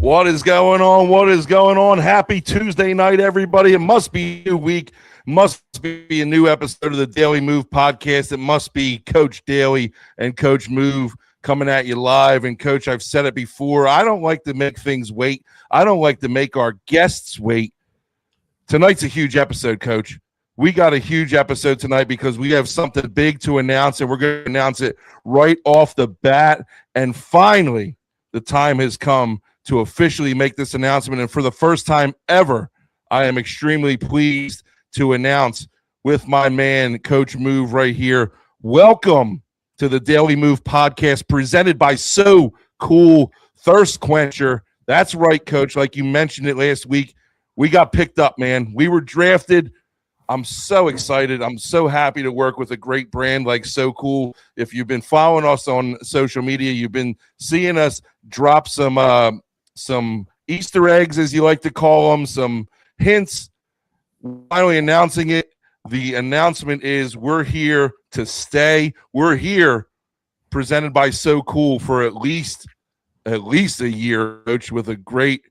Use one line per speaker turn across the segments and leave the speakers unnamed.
What is going on? What is going on? Happy Tuesday night, everybody. It must be a new week. Must be a new episode of the Daley Move Podcast. It must be Coach Daley and Coach Move coming at you live. And, Coach, I've said it before. I don't like to make things wait. I don't like to make our guests wait. Tonight's a huge episode, Coach. We got a huge episode tonight because we have something big to announce, and we're going to announce it right off the bat. And finally, the time has come to officially make this announcement. And for the first time ever, I am extremely pleased to announce with my man, Coach Move, right here. Welcome to the Daley Move Podcast presented by So Cool Thirst Quencher. That's right, Coach. Like you mentioned it last week, we got picked up, man. We were drafted. I'm so excited. I'm so happy to work with a great brand like So Cool. If you've been following us on social media, you've been seeing us drop some Easter eggs, as you like to call them, some hints. Finally announcing it. The announcement is we're here to stay. We're here presented by So Cool for at least a year, Coach, with a great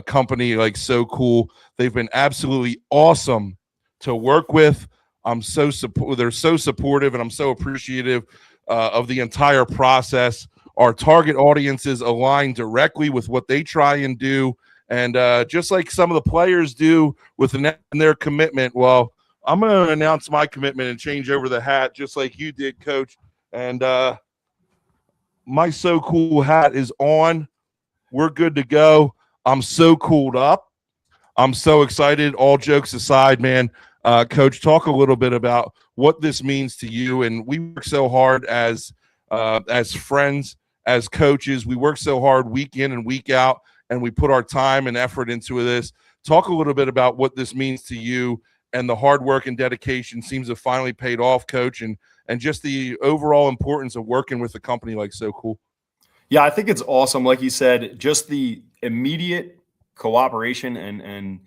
company like So Cool. They've been absolutely awesome to work with. They're so supportive, and I'm so appreciative of the entire process. Our target audiences align directly with what they try and do. And just like some of the players do with their commitment, well, I'm going to announce my commitment and change over the hat just like you did, Coach. And my So Cool hat is on. We're good to go. I'm so cooled up. I'm so excited. All jokes aside, man, Coach, talk a little bit about what this means to you. And we work so hard as friends, as coaches. We work so hard week in and week out, and we put our time and effort into this. Talk a little bit about what this means to you, and the hard work and dedication seems to have finally paid off, Coach, and just the overall importance of working with a company like So Cool.
Yeah, I think it's awesome. Like you said, just the immediate cooperation and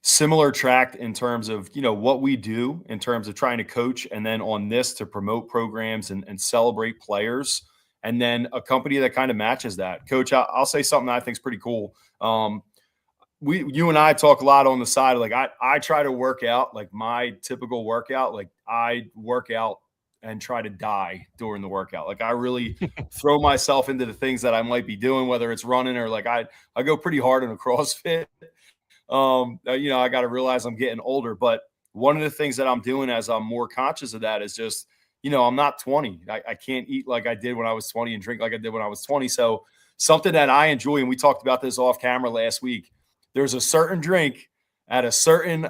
similar track in terms of, what we do in terms of trying to coach, and then on this to promote programs and celebrate players. And then a company that kind of matches that. Coach, I'll say something that I think is pretty cool. You and I talk a lot on the side. Like I try to work out, like my typical workout. Like I work out and try to die during the workout. Like I really throw myself into the things that I might be doing, whether it's running or like I go pretty hard in a CrossFit. I got to realize I'm getting older. But one of the things that I'm doing as I'm more conscious of that is just, I'm not 20. I can't eat like I did when I was 20 and drink like I did when I was 20. So something that I enjoy, and we talked about this off camera last week, there's a certain drink at a certain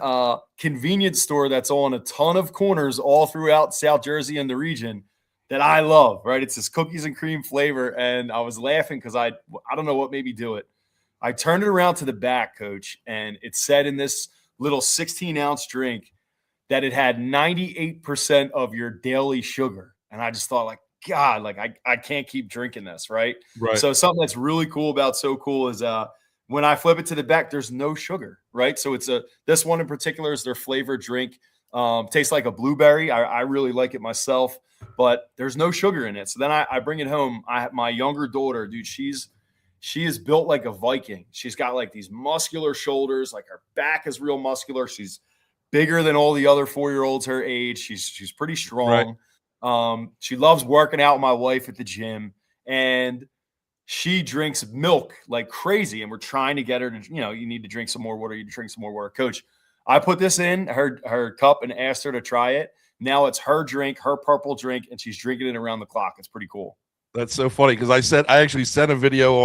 convenience store that's on a ton of corners all throughout South Jersey and the region that I love, right? It's this cookies and cream flavor. And I was laughing because I don't know what made me do it. I turned it around to the back, Coach, and it said in this little 16-ounce drink that it had 98% of your daily sugar. And I just thought, like, God, like I can't keep drinking this, right?
Right.
So something that's really cool about So Cool is when I flip it to the back, there's no sugar, right? So this one in particular is their flavored drink. Tastes like a blueberry. I really like it myself, but there's no sugar in it. So then I bring it home. My younger daughter, dude, she is built like a Viking. She's got like these muscular shoulders, like her back is real muscular. She's bigger than all the other 4-year-olds her age. She's pretty strong. Right. She loves working out with my wife at the gym, and she drinks milk like crazy. And we're trying to get her to, you need to drink some more water. You drink some more water. Coach, I put this in her cup and asked her to try it. Now it's her drink, her purple drink, and she's drinking it around the clock. It's pretty cool.
That's so funny because I actually sent a video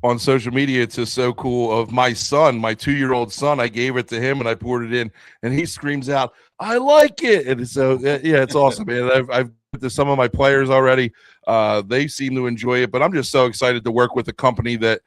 on social media to So Cool of my son, my 2-year-old son. I gave it to him and I poured it in, and he screams out, "I like it!" And so yeah, it's awesome, man. I've to some of my players already. They seem to enjoy it, but I'm just so excited to work with a company that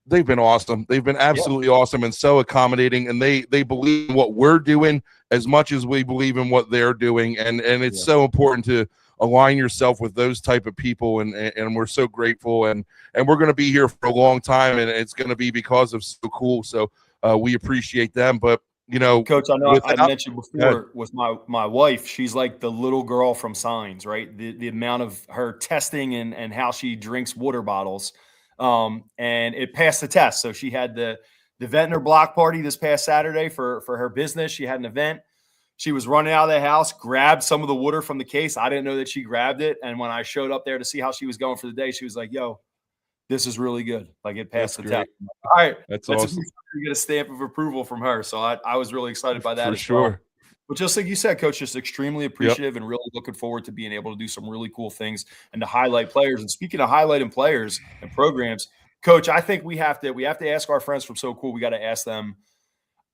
they've been awesome. They've been absolutely awesome and so accommodating, and they believe in what we're doing as much as we believe in what they're doing, and it's so important to align yourself with those type of people, and we're so grateful, and we're going to be here for a long time, and it's going to be because of So Cool. So we appreciate them. But
Coach, I know I mentioned before with my wife, she's like the little girl from Signs, right? The amount of her testing and how she drinks water bottles. and it passed the test. So she had the Ventnor block party this past Saturday for her business. She had an event. She was running out of the house, grabbed some of the water from the case. I didn't know that she grabbed it. And when I showed up there to see how she was going for the day, she was like, yo, this is really good. Like, it passed the test. All right.
That's awesome.
Get a stamp of approval from her. So I was really excited by that.
For sure.
Well. But just like you said, Coach, just extremely appreciative and really looking forward to being able to do some really cool things and to highlight players. And speaking of highlighting players and programs, Coach, I think we have to ask our friends from So Cool. We got to ask them.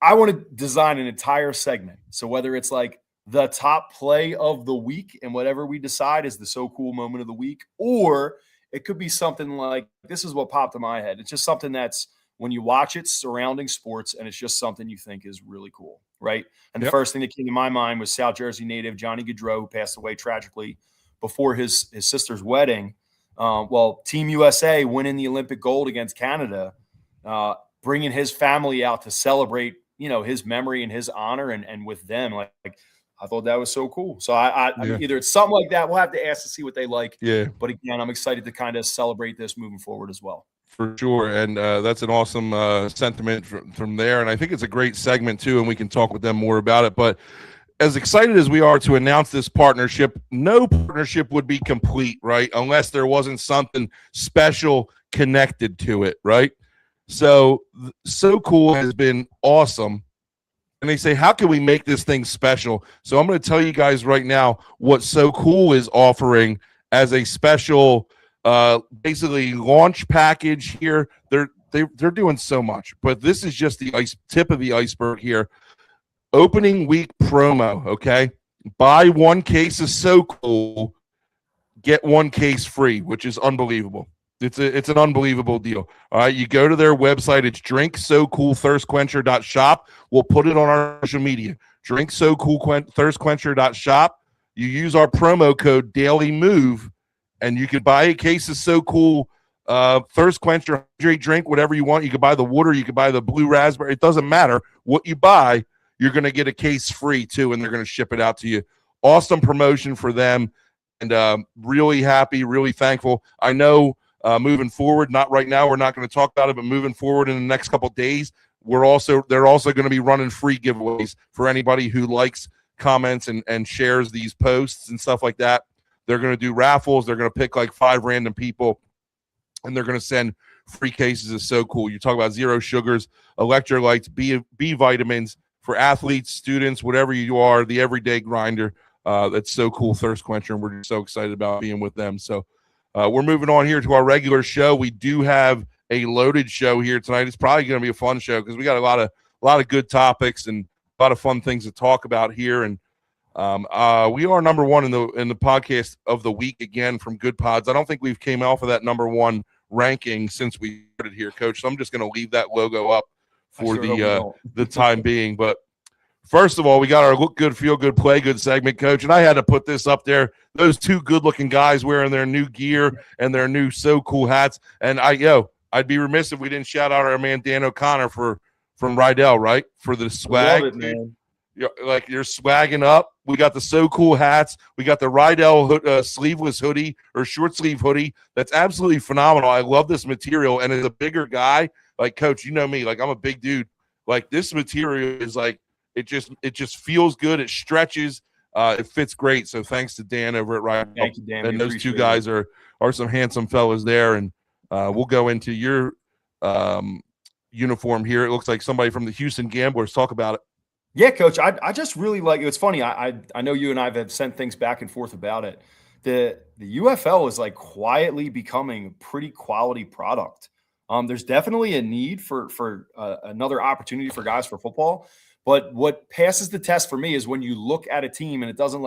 I want to design an entire segment. So whether it's like the top play of the week and whatever we decide is the So Cool moment of the week, or it could be something like, this is what popped in my head. It's just something that's, when you watch it, surrounding sports, and it's just something you think is really cool, right? And the first thing that came to my mind was South Jersey native Johnny Gaudreau, who passed away tragically before his sister's wedding. Team USA winning the Olympic gold against Canada, bringing his family out to celebrate, his memory and his honor, and with them, like I thought that was so cool. So I mean, either it's something like that. We'll have to ask to see what they like.
Yeah.
But again, I'm excited to kind of celebrate this moving forward as well.
For sure. And that's an awesome sentiment from there. And I think it's a great segment too, and we can talk with them more about it. But as excited as we are to announce this partnership, no partnership would be complete, right? Unless there wasn't something special connected to it, right? So Cool has been awesome. And they say, how can we make this thing special? So I'm going to tell you guys right now what So Cool is offering as a special basically launch package here. They're doing so much, but this is just the tip of the iceberg here. Opening week promo, okay? Buy one case of So Cool, get one case free, which is unbelievable. It's an unbelievable deal. All right, you go to their website. It's drinksocoolthirstquencher.shop. We'll put it on our social media. Drinksocoolthirstquencher.shop. You use our promo code Daley Move, and you could buy a case of So Cool Thirst Quencher, drink, whatever you want. You could buy the water. You could buy the blue raspberry. It doesn't matter what you buy. You're going to get a case free, too, and they're going to ship it out to you. Awesome promotion for them, and really happy, really thankful. I know moving forward, not right now, we're not going to talk about it, but moving forward in the next couple of days, they're also going to be running free giveaways for anybody who likes, comments, and shares these posts and stuff like that. They're going to do raffles. They're going to pick like 5 random people, and they're going to send free cases of So Cool. You talk about zero sugars, electrolytes, B vitamins for athletes, students, whatever you are, the everyday grinder. That's So Cool Thirst Quencher, and we're just so excited about being with them. So we're moving on here to our regular show. We do have a loaded show here tonight. It's probably going to be a fun show because we got a lot of good topics and a lot of fun things to talk about here. And we are number one in the podcast of the week again from Good Pods. I don't think we've came off of that number one ranking since we started here, Coach. So I'm just going to leave that logo up for the time being. But first of all, we got our look good, feel good, play good segment, Coach. And I had to put this up there. Those 2 good-looking guys wearing their new gear and their new So Cool hats. And I'd be remiss if we didn't shout out our man Dan O'Connor from Rydell, right? For the swag.
Love it, man.
You're swagging up. We got the So Cool hats. We got the Rydell sleeveless hoodie or short sleeve hoodie. That's absolutely phenomenal. I love this material. And as a bigger guy, like Coach, you know me, like I'm a big dude. Like this material is like, it just feels good. It stretches. It fits great. So thanks to Dan over at Rydell.
Thank you, Dan.
And those 2 guys are some handsome fellas there. And we'll go into your uniform here. It looks like somebody from the Houston Gamblers. Talk about it.
Yeah, Coach, I just really like it. It's funny. I know you and I have sent things back and forth about it. The UFL is like quietly becoming a pretty quality product. There's definitely a need for another opportunity for guys for football. But what passes the test for me is when you look at a team and it doesn't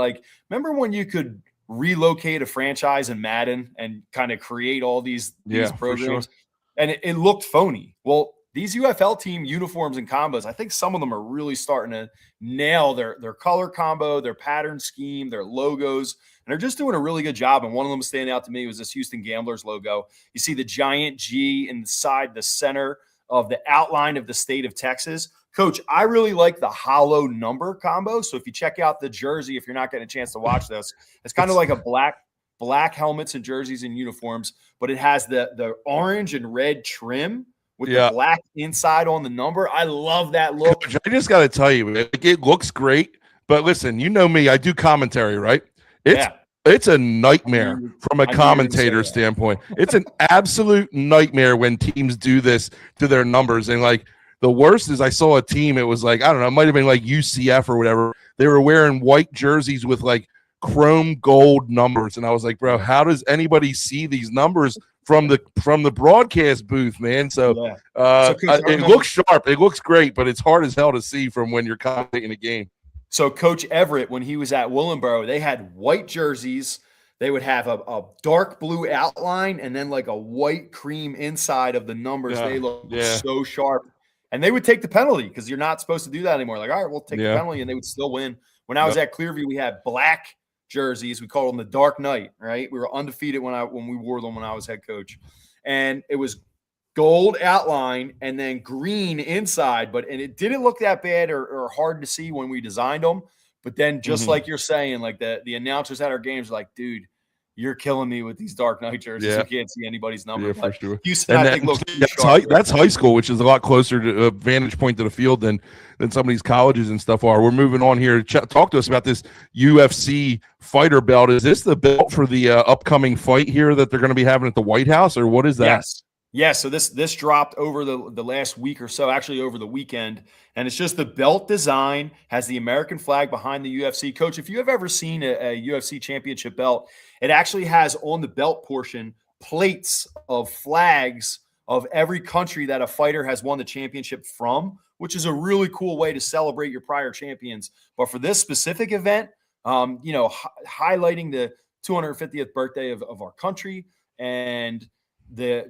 remember when you could relocate a franchise in Madden and kind of create all these programs, and it looked phony. Well, these UFL team uniforms and combos, I think some of them are really starting to nail their color combo, their pattern scheme, their logos, and they're just doing a really good job. And one of them standing out to me was this Houston Gamblers logo. You see the giant G inside the center of the outline of the state of Texas. Coach, I really like the hollow number combo. So if you check out the jersey, if you're not getting a chance to watch this, it's kind of like a black black helmets and jerseys and uniforms, but it has the orange and red trim with the black inside on the number. I love that look.
Coach, I just got to tell you, it looks great. But listen, you know me, I do commentary, right? It's a nightmare from a commentator standpoint. It's an absolute nightmare when teams do this to their numbers. And like the worst is I saw a team, it was like, I don't know, it might have been like UCF or whatever. They were wearing white jerseys with like chrome gold numbers. And I was like, bro, how does anybody see these numbers from the broadcast booth, man? So, it looks sharp. It looks great, but it's hard as hell to see from when you're commentating a game.
So Coach Everett, when he was at Willenboro, they had white jerseys. They would have a dark blue outline and then like a white cream inside of the numbers. They look so sharp. And they would take the penalty because you're not supposed to do that anymore. Like, all right, we'll take the penalty, and they would still win. When I was at Clearview, we had black jerseys. We called them the Dark Knight, right? We were undefeated when we wore them when I was head coach. And it was gold outline and then green inside, and it didn't look that bad or hard to see when we designed them. But then just like you're saying, like the announcers at our games were like, dude, you're killing me with these Dark Knight jerseys. You can't see anybody's number.
Yeah, for sure.
Houston, I think,
that's high school, which is a lot closer to a vantage point to the field than some of these colleges and stuff are. We're moving on here. Talk to us about this UFC fighter belt. Is this the belt for the upcoming fight here that they're going to be having at the White House, or what is that?
Yes. Yeah, so this dropped over the last week or so, actually over the weekend, and it's just the belt design, has the American flag behind the UFC. Coach, if you have ever seen a UFC championship belt, it actually has on the belt portion plates of flags of every country that a fighter has won the championship from, which is a really cool way to celebrate your prior champions. But for this specific event, highlighting the 250th birthday of our country and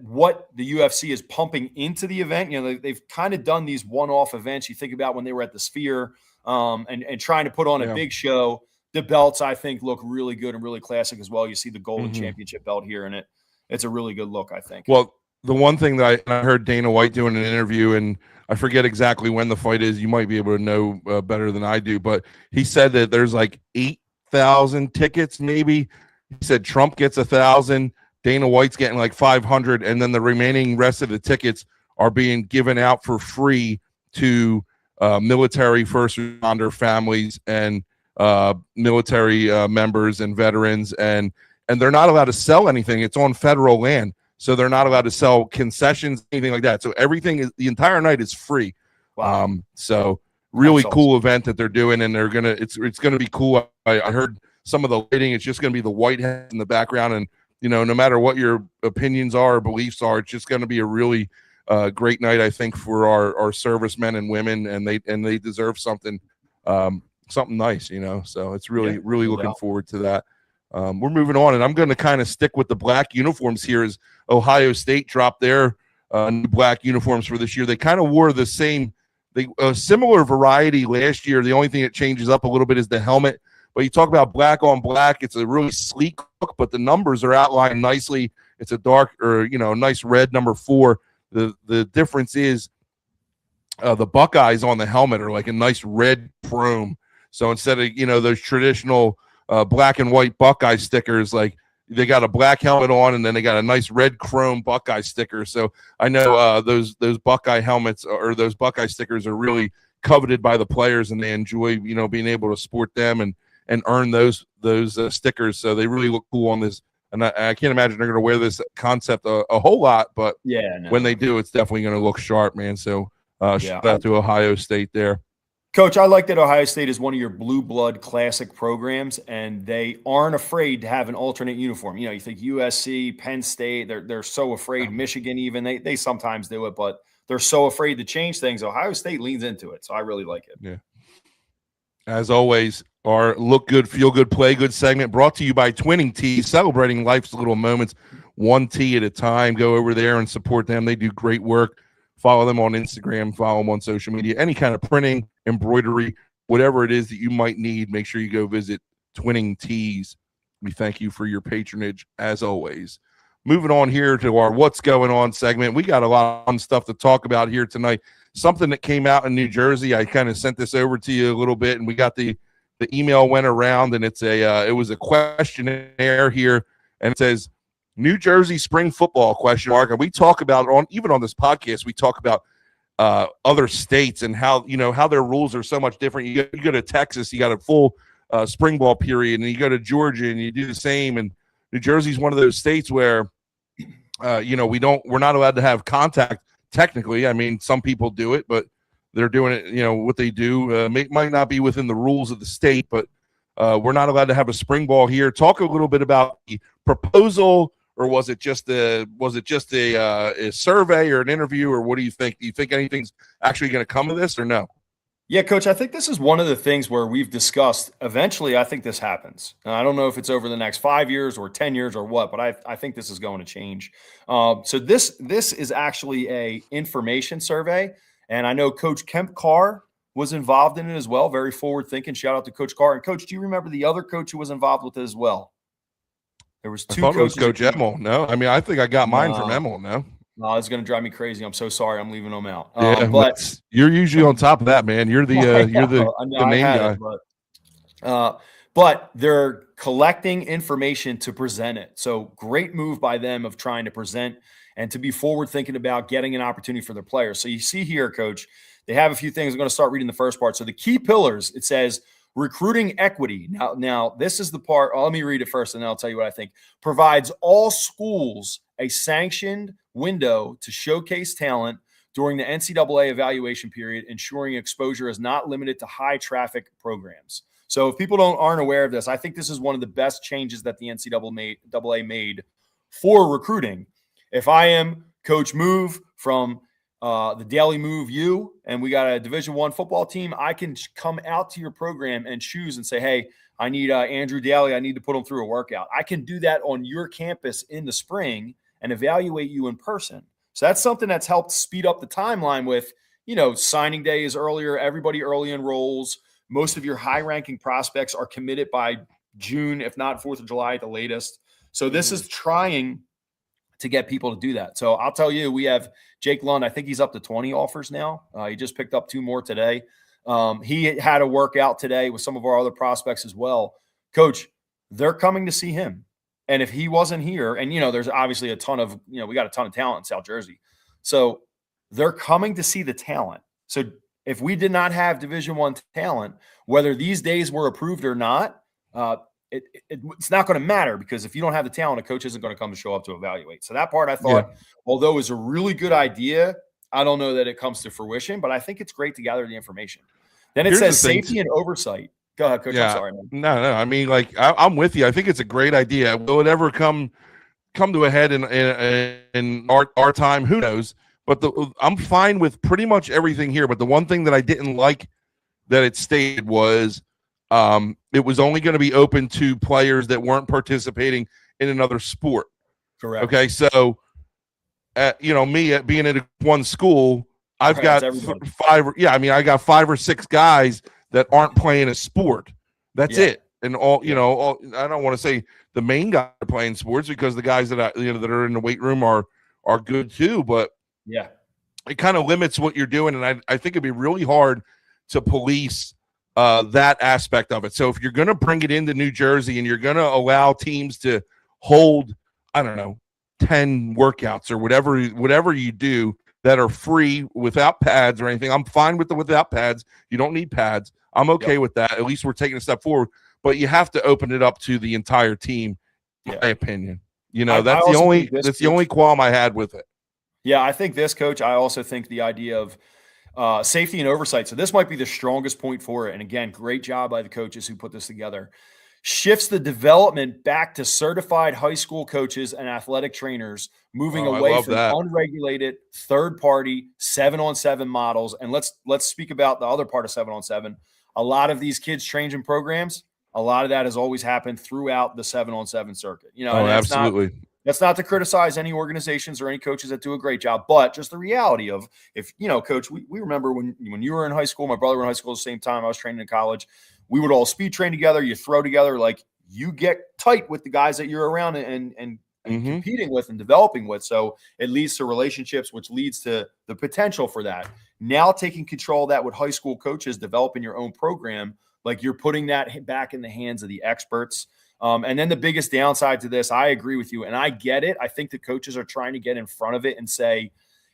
what the UFC is pumping into the event. They've kind of done these one-off events. You think about when they were at the Sphere and trying to put on a big show. The belts, I think, look really good and really classic as well. You see the golden championship belt here, and it's a really good look, I think.
Well, the one thing that I heard Dana White doing an interview, and I forget exactly when the fight is. You might be able to know better than I do, but he said that there's like 8,000 tickets, maybe. He said Trump gets 1,000. Dana White's getting like 500, and then the remaining rest of the tickets are being given out for free to military first responder families and military members and veterans, and they're not allowed to sell anything. It's on federal land, so they're not allowed to sell concessions, anything like that. So the entire night is free.
Wow.
So really cool event that they're doing, and it's gonna be cool. I heard some of the lighting. It's just gonna be the white head in the background, and no matter what your opinions are or beliefs are, it's just going to be a really great night, I think, for our servicemen and women, and they deserve something nice, So it's really looking forward to that. We're moving on, and I'm going to kind of stick with the black uniforms here. As Ohio State dropped their new black uniforms for this year, they kind of wore the same, a similar variety last year. The only thing that changes up a little bit is the helmet. But you talk about black on black, it's a really sleek look, but the numbers are outlined nicely. It's a dark or, nice red number 4. The difference is the Buckeyes on the helmet are like a nice red chrome. So instead of, those traditional black and white Buckeye stickers, like they got a black helmet on and then they got a nice red chrome Buckeye sticker. So I know those Buckeye helmets or those Buckeye stickers are really coveted by the players, and they enjoy, being able to sport them and earn those stickers. So they really look cool on this. And I can't imagine they're going to wear this concept a whole lot, but when they do, it's definitely going to look sharp, man. So shout out to Ohio State there.
Coach, I like that Ohio State is one of your blue blood classic programs, and they aren't afraid to have an alternate uniform. You think USC, Penn State, they're so afraid. Michigan even, they sometimes do it, but they're so afraid to change things. Ohio State leans into it, so I really like it.
Yeah. As always, our Look Good, Feel Good, Play Good segment brought to you by Twinning Tees, celebrating life's little moments, one tee at a time. Go over there and support them. They do great work. Follow them on Instagram, follow them on social media. Any kind of printing, embroidery, whatever it is that you might need, make sure you go visit Twinning Tees. We thank you for your patronage, as always. Moving on here to our What's Going On segment. We got a lot of fun stuff to talk about here tonight. Something that came out in New Jersey. I kind of sent this over to you a little bit, and we got the email went around, and it was a questionnaire here and it says New Jersey spring football question mark. And we talk about even on this podcast, we talk about other states and how their rules are so much different. You go to Texas, you got a full spring ball period, and you go to Georgia and you do the same. And New Jersey's one of those states where we're not allowed to have contact technically. I mean, some people do it, but they're doing it, what they do might not be within the rules of the state, but we're not allowed to have a spring ball here. Talk a little bit about the proposal, or was it just a survey or an interview, or what do you think? Do you think anything's actually going to come of this or no?
Yeah, Coach, I think this is one of the things where we've discussed. Eventually, I think this happens. And I don't know if it's over the next 5 years or 10 years or what, but I think this is going to change. So this is actually a information survey, and I know Coach Kemp Carr was involved in it as well. Very forward thinking. Shout out to Coach Carr. And Coach, do you remember the other coach who was involved with it as well? There was two coaches.
It was Coach Emmel. No, I mean, I think I got mine from Emmel.
No, it's going to drive me crazy. I'm so sorry. I'm leaving them out.
But you're usually on top of that, man. You're the main guy.
But they're collecting information to present it. So great move by them of trying to present and to be forward thinking about getting an opportunity for their players. So you see here, Coach, they have a few things. I'm going to start reading the first part. So the key pillars, it says recruiting equity. Now this is the part. Let me read it first, and then I'll tell you what I think. Provides all schools a sanctioned window to showcase talent during the NCAA evaluation period, ensuring exposure is not limited to high traffic programs. So if people aren't aware of this, I think this is one of the best changes that the NCAA made for recruiting. If I am Coach Move from the Daley Move U, and we got a Division I football team, I can come out to your program and choose and say, hey, I need Andrew Daley. I need to put him through a workout. I can do that on your campus in the spring and evaluate you in person. So that's something that's helped speed up the timeline with, signing day is earlier. Everybody early enrolls. Most of your high-ranking prospects are committed by June, if not 4th of July at the latest. So this is trying to get people to do that. So I'll tell you, we have Jake Lund. I think he's up to 20 offers now. He just picked up 2 more today. He had a workout today with some of our other prospects as well. Coach, they're coming to see him. And if he wasn't here, and, there's obviously a ton of, we got a ton of talent in South Jersey. So they're coming to see the talent. So if we did not have Division I talent, whether these days were approved or not, it's not going to matter, because if you don't have the talent, a coach isn't going to come to show up to evaluate. So that part I thought, although it was a really good idea, I don't know that it comes to fruition, but I think it's great to gather the information. Then it says safety and oversight. Go ahead, Coach. Yeah. I'm sorry, man.
No. I mean, I'm with you. I think it's a great idea. Will it ever come to a head in our time? Who knows? But I'm fine with pretty much everything here. But the one thing that I didn't like that it stated was it was only going to be open to players that weren't participating in another sport.
Correct.
Okay, so me being at one school, I've got 5. Yeah, I mean, I got 5 or 6 guys that aren't playing a sport. That's it. And all I don't want to say the main guys are playing sports, because the guys that that are in the weight room are good too. But it kind of limits what you're doing, and I think it'd be really hard to police that aspect of it. So if you're going to bring it into New Jersey and you're going to allow teams to hold, I don't know, 10 workouts or whatever you do that are free without pads or anything, I'm fine with without pads. You don't need pads. I'm okay with that. At least we're taking a step forward. But you have to open it up to the entire team, in my opinion. That's the only qualm I had with it.
Yeah, I think this, Coach, I also think the idea of safety and oversight. So this might be the strongest point for it. And again, great job by the coaches who put this together. Shifts the development back to certified high school coaches and athletic trainers, moving away from unregulated third-party 7-on-7 models. And let's speak about the other part of 7-on-7. A lot of these kids changing programs, a lot of that has always happened throughout the 7-on-7 circuit.
Absolutely.
That's not to criticize any organizations or any coaches that do a great job, but just the reality of, if, Coach, we remember when you were in high school, my brother was in high school at the same time, I was training in college, we would all speed train together, you throw together, you get tight with the guys that you're around and competing with and developing with. So it leads to relationships, which leads to the potential for that. Now taking control of that with high school coaches, developing your own program, Like you're putting that back in the hands of the experts. And then the biggest downside to this, I agree with you, and I get it. I think the coaches are trying to get in front of it and say,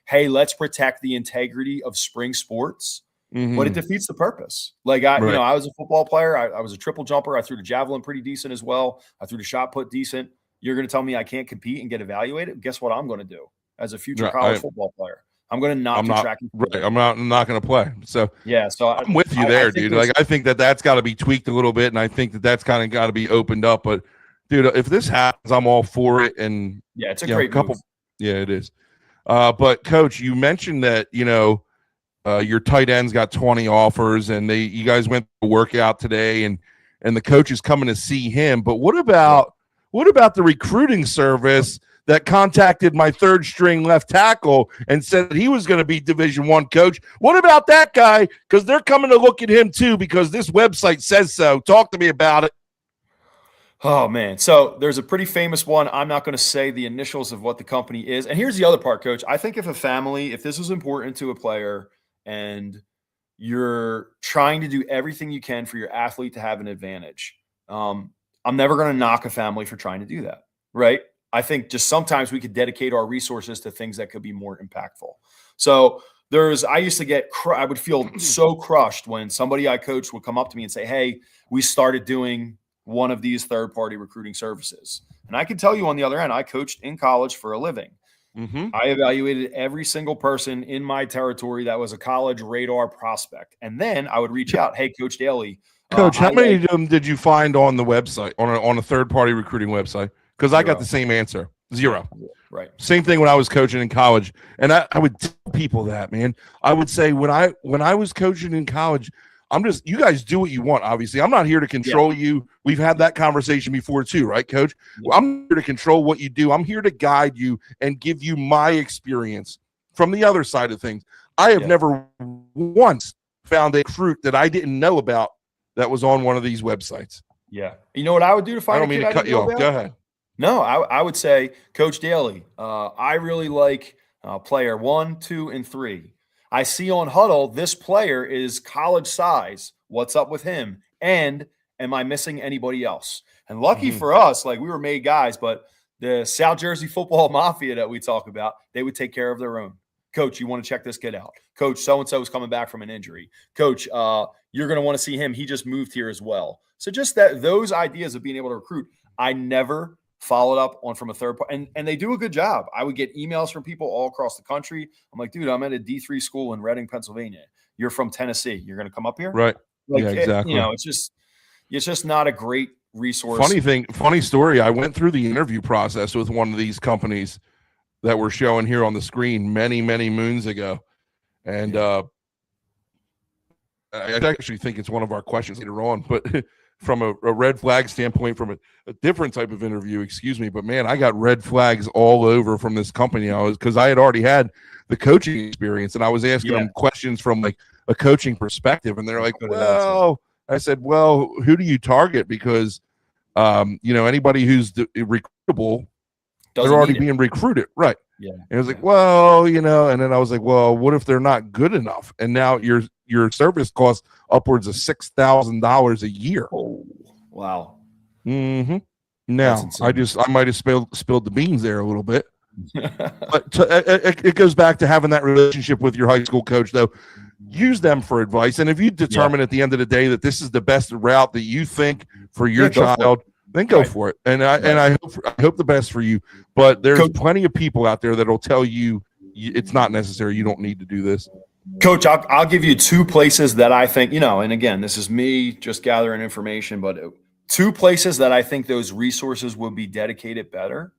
hey, let's protect the integrity of spring sports. But it defeats the purpose. Like I was a football player. I was a triple jumper. I threw the javelin pretty decent as well. I threw the shot put decent. You're going to tell me I can't compete and get evaluated? Guess what I'm going to do as a future college football player? I'm going to not do track and field.
Right. I'm not going to play. So
yeah. So
I'm with you there, dude. Like I think that's got to be tweaked a little bit, and I think that's kind of got to be opened up. But dude, if this happens, I'm all for it. And
yeah, it's a great
couple.
Move.
Yeah, it is. But coach, you mentioned that your tight end's got 20 offers, and you guys went to workout today, and the coach is coming to see him. But what about the recruiting service that contacted my third string left tackle and said he was going to be Division I coach? What about that guy? Because they're coming to look at him too, because this website says so. Talk to me about it.
Oh, man. So there's a pretty famous one. I'm not going to say the initials of what the company is. And here's the other part, Coach. I think if this is important to a player and you're trying to do everything you can for your athlete to have an advantage, I'm never going to knock a family for trying to do that, right? I think just sometimes we could dedicate our resources to things that could be more impactful. So I used to I would feel so crushed when somebody I coached would come up to me and say, hey, we started doing one of these third-party recruiting services. And I can tell you on the other end, I coached in college for a living. I evaluated every single person in my territory that was a college radar prospect. And then I would reach out, hey, Coach Daley.
Coach, how many of them did you find on the website, on a third-party recruiting website? Because I got the same answer, 0.
Right.
Same thing when I was coaching in college. And I would tell people that, man. I would say when I was coaching in college, you guys do what you want, obviously. I'm not here to control you. We've had that conversation before too, right, Coach? Yeah. I'm here to control what you do. I'm here to guide you and give you my experience from the other side of things. I have never once found a recruit that I didn't know about that was on one of these websites.
Yeah. You know what I would do to find
I don't mean to cut you off. Go ahead.
No, I would say, Coach Daley, I really like player 1, 2, and 3. I see on Huddle, this player is college size. What's up with him? And am I missing anybody else? And lucky for us, like we were made guys, but the South Jersey football mafia that we talk about, they would take care of their own. Coach, you want to check this kid out. Coach, so-and-so is coming back from an injury. Coach, you're going to want to see him. He just moved here as well. So just those ideas of being able to recruit, I never followed up on from a third party. And they do a good job. I would get emails from people all across the country. I'm like, dude, I'm at a D3 school in Reading, Pennsylvania. You're from Tennessee. You're going to come up here?
Right.
Like,
yeah, exactly.
It's just not a great resource.
Funny story. I went through the interview process with one of these companies that we're showing here on the screen many, many moons ago. And I actually think it's one of our questions later on, but from a red flag standpoint, from a different type of interview, excuse me. But man, I got red flags all over from this company. Because I had already had the coaching experience, and I was asking them questions from like a coaching perspective, and they're like, well, I said, well, who do you target? Because, anybody who's recruitable, they're already being recruited. Right. Yeah. And it was like, well, and then I was like, well, what if they're not good enough? And now your service costs upwards of $6,000 a year.
Oh, wow.
Mm-hmm. Now I might have spilled the beans there a little bit, but it goes back to having that relationship with your high school coach, though. Use them for advice. And if you determine at the end of the day that this is the best route that you think for your child, then go for it. And I hope the best for you. But there's plenty of people out there that'll tell you it's not necessary. You don't need to do this.
Coach, I'll give you 2 places that I think, and again, this is me just gathering information, but 2 places that I think those resources will be dedicated better.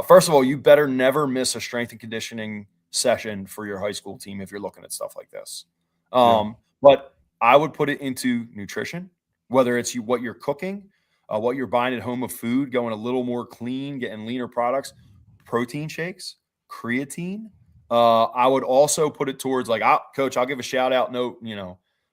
First of all, you better never miss a strength and conditioning session for your high school team if you're looking at stuff like this. But I would put it into nutrition, whether it's what you're cooking, what you're buying at home of food, going a little more clean, getting leaner products, protein shakes, creatine. I would also put it towards Coach, I'll give a shout out note,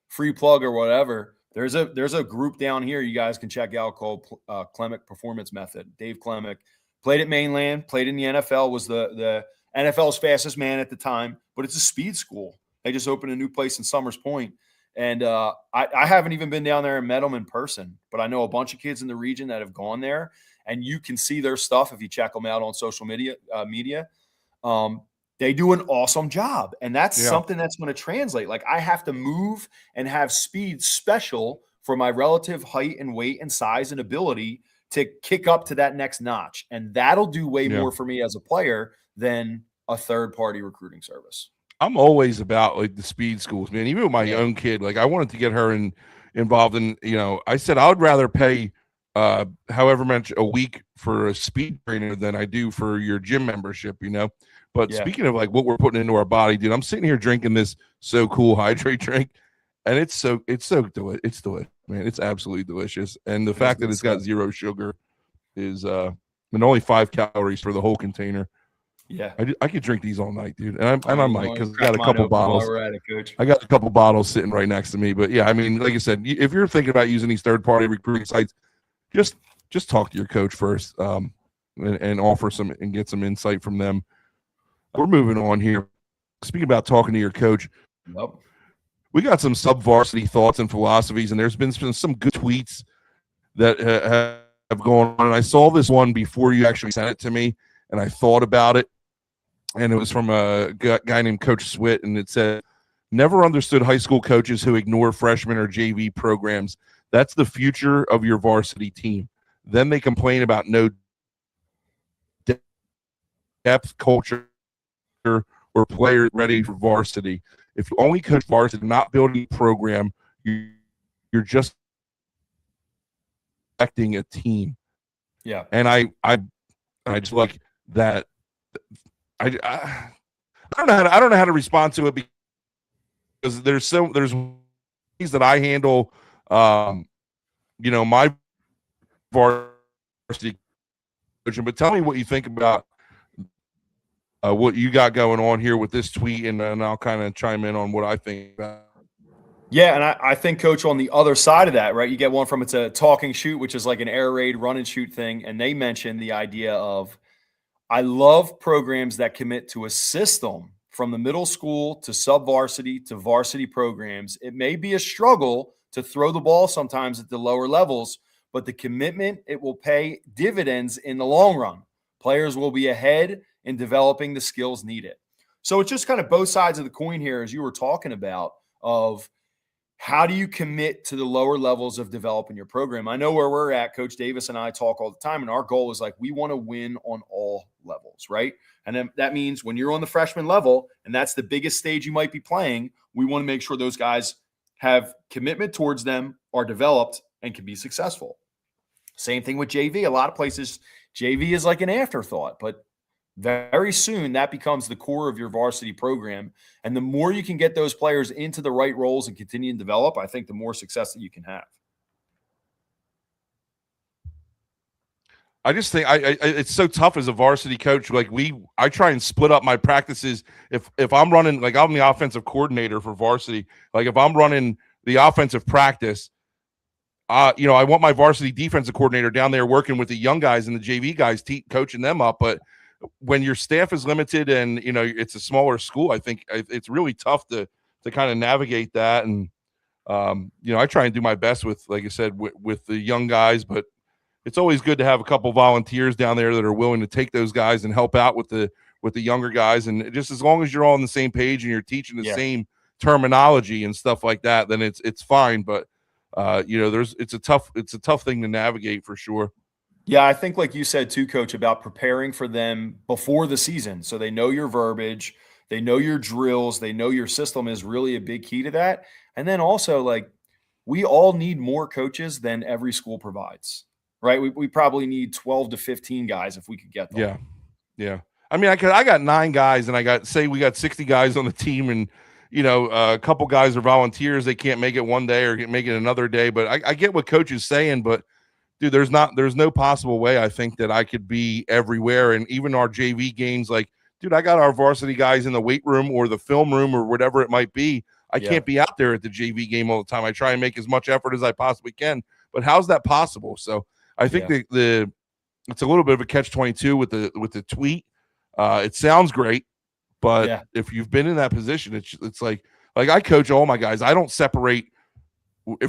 free plug or whatever. There's a group down here you guys can check out called Klemic Performance Method. Dave Klemic played at Mainland, played in the NFL, was the NFL's fastest man at the time, but it's a speed school. They just opened a new place in Summers Point. And I haven't even been down there and met them in person, but I know a bunch of kids in the region that have gone there, and you can see their stuff if you check them out on social media. They do an awesome job, and that's something that's going to translate. Like, I have to move and have speed special for my relative height and weight and size and ability to kick up to that next notch, and that'll do way more for me as a player than a third-party recruiting service.
I'm always about like the speed schools, man. Even with my own kid, like I wanted to get her involved in, I said I would rather pay however much a week for a speed trainer than I do for your gym membership, But speaking of like what we're putting into our body, dude, I'm sitting here drinking this So Cool Hydrate drink, and it's delicious, man. It's absolutely delicious. And the fact that it's got 0 sugar is and only 5 calories for the whole container.
Yeah,
I could drink these all night, dude, and I might because I got a couple bottles.
We're at it, Coach.
I got a couple bottles sitting right next to me, but yeah, I mean, like I said, if you're thinking about using these third-party recruiting sites, just talk to your coach first, and offer some and get some insight from them. We're moving on here. Speaking about talking to your coach, we got some sub-varsity thoughts and philosophies, and there's been some good tweets that have gone on. And I saw this one before you actually sent it to me, and I thought about it. And it was from a guy named Coach Swit, and it said, "Never understood high school coaches who ignore freshman or JV programs. That's the future of your varsity team. Then they complain about no depth, culture, or players ready for varsity. If you only coach varsity, not building a program, you're just affecting a team."
Yeah.
And I just like that. I don't know how to respond to it because there's ways that I handle my varsity coaching. But tell me what you think about what you got going on here with this tweet, and I'll kind of chime in on what I think about.
Yeah, and I think, Coach, on the other side of that, right, you get one from it's a talking shoot, which is like an air raid run and shoot thing, and they mentioned the idea of, I love programs that commit to a system from the middle school to sub-varsity to varsity programs. It may be a struggle to throw the ball sometimes at the lower levels, but the commitment, it will pay dividends in the long run. Players will be ahead in developing the skills needed. So it's just kind of both sides of the coin here, as you were talking about, of how do you commit to the lower levels of developing your program? I know where we're at. Coach Davis and I talk all the time, and our goal is like we want to win on all levels, right? And then that means when you're on the freshman level, and that's the biggest stage you might be playing, we want to make sure those guys have commitment towards them, are developed, and can be successful. Same thing with JV. A lot of places, JV is like an afterthought, but very soon that becomes the core of your varsity program. And the more you can get those players into the right roles and continue to develop, I think the more success that you can have.
I just think it's so tough as a varsity coach. Like I try and split up my practices. If I'm running, like I'm the offensive coordinator for varsity, like if I'm running the offensive practice, I want my varsity defensive coordinator down there working with the young guys and the JV guys, coaching them up. But when your staff is limited and, it's a smaller school, I think it's really tough to kind of navigate that. And, I try and do my best with, like I said, with the young guys, but it's always good to have a couple volunteers down there that are willing to take those guys and help out with the younger guys. And just as long as you're all on the same page and you're teaching the same terminology and stuff like that, then it's fine. But, it's a tough thing to navigate for sure.
Yeah, I think like you said too, Coach, about preparing for them before the season. So they know your verbiage, they know your drills, they know your system is really a big key to that. And then also, like, we all need more coaches than every school provides, right? We probably need 12 to 15 guys if we could get them.
Yeah. I mean, I got 9 guys, and we got 60 guys on the team, and a couple guys are volunteers. They can't make it one day or make it another day. But I get what Coach is saying, but dude, there's no possible way I think that I could be everywhere. And even our JV games, like, dude, I got our varsity guys in the weight room or the film room or whatever it might be. I can't be out there at the JV game all the time. I try and make as much effort as I possibly can, but how's that possible? So I think it's a little bit of a catch-22 with the tweet. It sounds great, but if you've been in that position, it's like Like I coach all my guys. I don't separate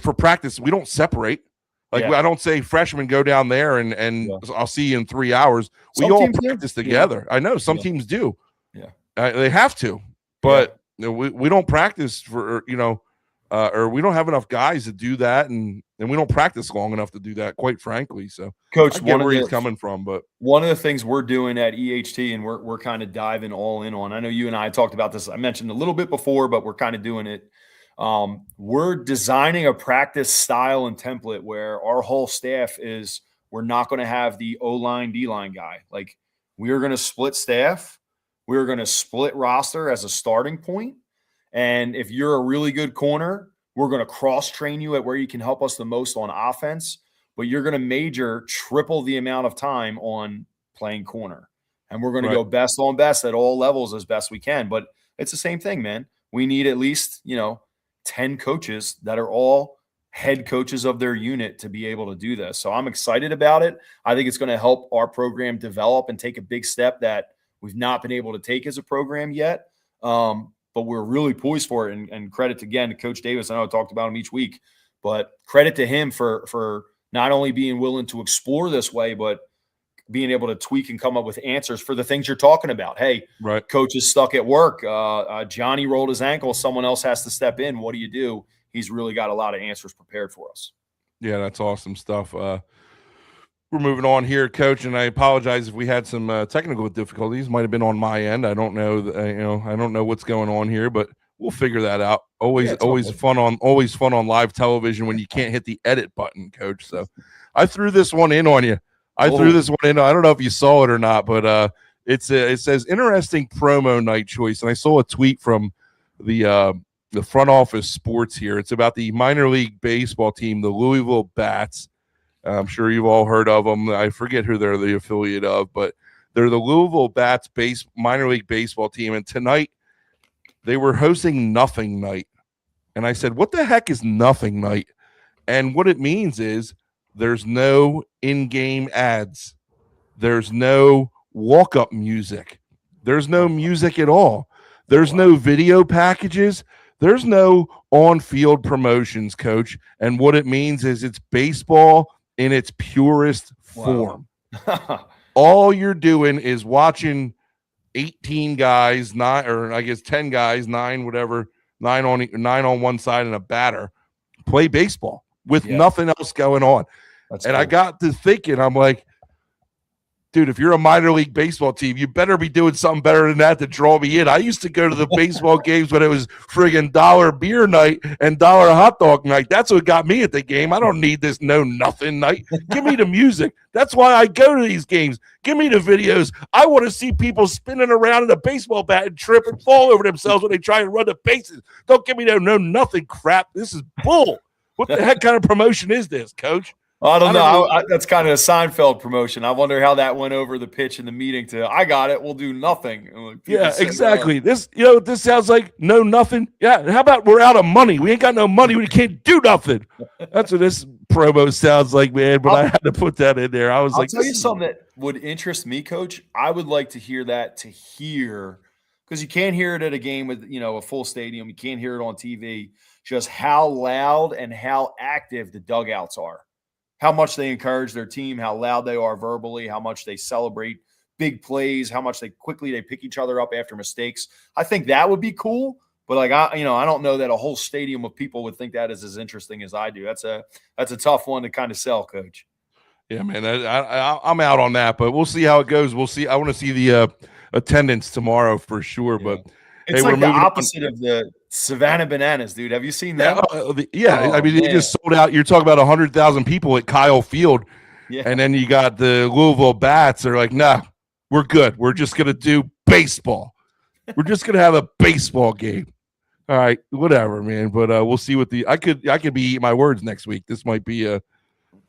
for practice. We don't separate. Like I don't say freshmen go down there and I'll see you in 3 hours. We all practice together. I know some teams do.
Yeah,
they have to, but we don't practice for or we don't have enough guys to do that, and we don't practice long enough to do that, quite frankly. So,
Coach,
I get where he's coming from, but
one of the things we're doing at EHT, and we're kind of diving all in on. I know you and I talked about this. I mentioned a little bit before, but we're kind of doing it. We're designing a practice style and template where our whole staff is. We're not going to have the O-line, D-line guy. Like we are going to split staff. We're going to split roster as a starting point. And if you're a really good corner, we're going to cross-train you at where you can help us the most on offense, but you're going to major triple the amount of time on playing corner. And we're going to go best on best at all levels as best we can. But it's the same thing, man. We need at least, 10 coaches that are all head coaches of their unit to be able to do this. So I'm excited about it. I think it's going to help our program develop and take a big step that we've not been able to take as a program yet. But we're really poised for it. And credit again to Coach Davis. I know I talked about him each week, but credit to him for not only being willing to explore this way, but being able to tweak and come up with answers for the things you're talking about. Hey, coach is stuck at work. Johnny rolled his ankle. Someone else has to step in. What do you do? He's really got a lot of answers prepared for us. Yeah,
that's awesome stuff. We're moving on here, Coach, and I apologize if we had some technical difficulties. Might have been on my end. I don't know. I don't know what's going on here, but we'll figure that out. Always fun on live television when you can't hit the edit button, Coach. So I threw this one in on you. I threw this one in. I don't know if you saw it or not, but it says interesting promo night choice, and I saw a tweet from the front office sports here. It's about the minor league baseball team, the Louisville Bats. I'm sure you've all heard of them. I forget who they're the affiliate of, but they're the Louisville Bats minor league baseball team. And tonight they were hosting Nothing Night. And I said, what the heck is Nothing Night? And what it means is there's no in-game ads. There's no walk-up music. There's no music at all. There's no video packages. There's no on-field promotions, Coach. And what it means is it's baseball in its purest form. All you're doing is watching 18 guys, 10 guys, 9 on one side and a batter play baseball with nothing else going on. Cool. I got to thinking, I'm like, dude, if you're a minor league baseball team, you better be doing something better than that to draw me in. I used to go to the baseball games when it was friggin' $1 beer night and $1 hot dog night. That's what got me at the game. I don't need this nothing night. Give me the music. That's why I go to these games. Give me the videos. I want to see people spinning around in a baseball bat and trip and fall over themselves when they try and run the bases. Don't give me nothing crap. This is bull. What the heck kind of promotion is this, Coach?
I don't know. That's kind of a Seinfeld promotion. I wonder how that went over the pitch in the meeting to, I got it. We'll do nothing.
Yeah, exactly. This sounds like nothing. Yeah. How about we're out of money? We ain't got no money. We can't do nothing. That's what this promo sounds like, man. But I had to put that in there. I'll tell
you something that would interest me, Coach. I would like to hear that because you can't hear it at a game with, a full stadium. You can't hear it on TV. Just how loud and how active the dugouts are. How much they encourage their team, how loud they are verbally, how much they celebrate big plays, how much they pick each other up after mistakes. I think that would be cool, but I don't know that a whole stadium of people would think that is as interesting as I do. That's a tough one to kind of sell, Coach.
Yeah, man, I'm out on that, but we'll see how it goes. We'll see. I want to see the attendance tomorrow for sure, but.
It's like the opposite of the Savannah Bananas, dude. Have you seen that?
They just sold out. You're talking about 100,000 people at Kyle Field, and then you got the Louisville Bats. They're like, nah, we're good. We're just gonna do baseball. We're just gonna have a baseball game. All right, whatever, man. But we'll see what I could be eating my words next week. This might be a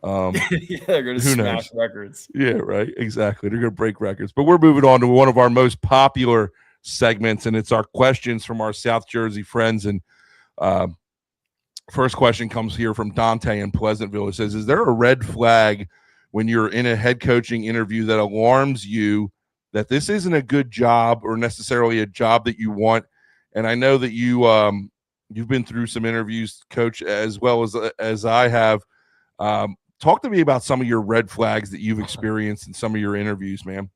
they're gonna smash records.
Yeah, right. Exactly. They're gonna break records. But we're moving on to one of our most popular segments, and it's our questions from our South Jersey friends. And first question comes here from Dante in Pleasantville. It says, is there a red flag when you're in a head coaching interview that alarms you that this isn't a good job or necessarily a job that you want? And I know that you You've been through some interviews, Coach, as well as I have. Talk to me about some of your red flags that you've experienced in some of your interviews, man.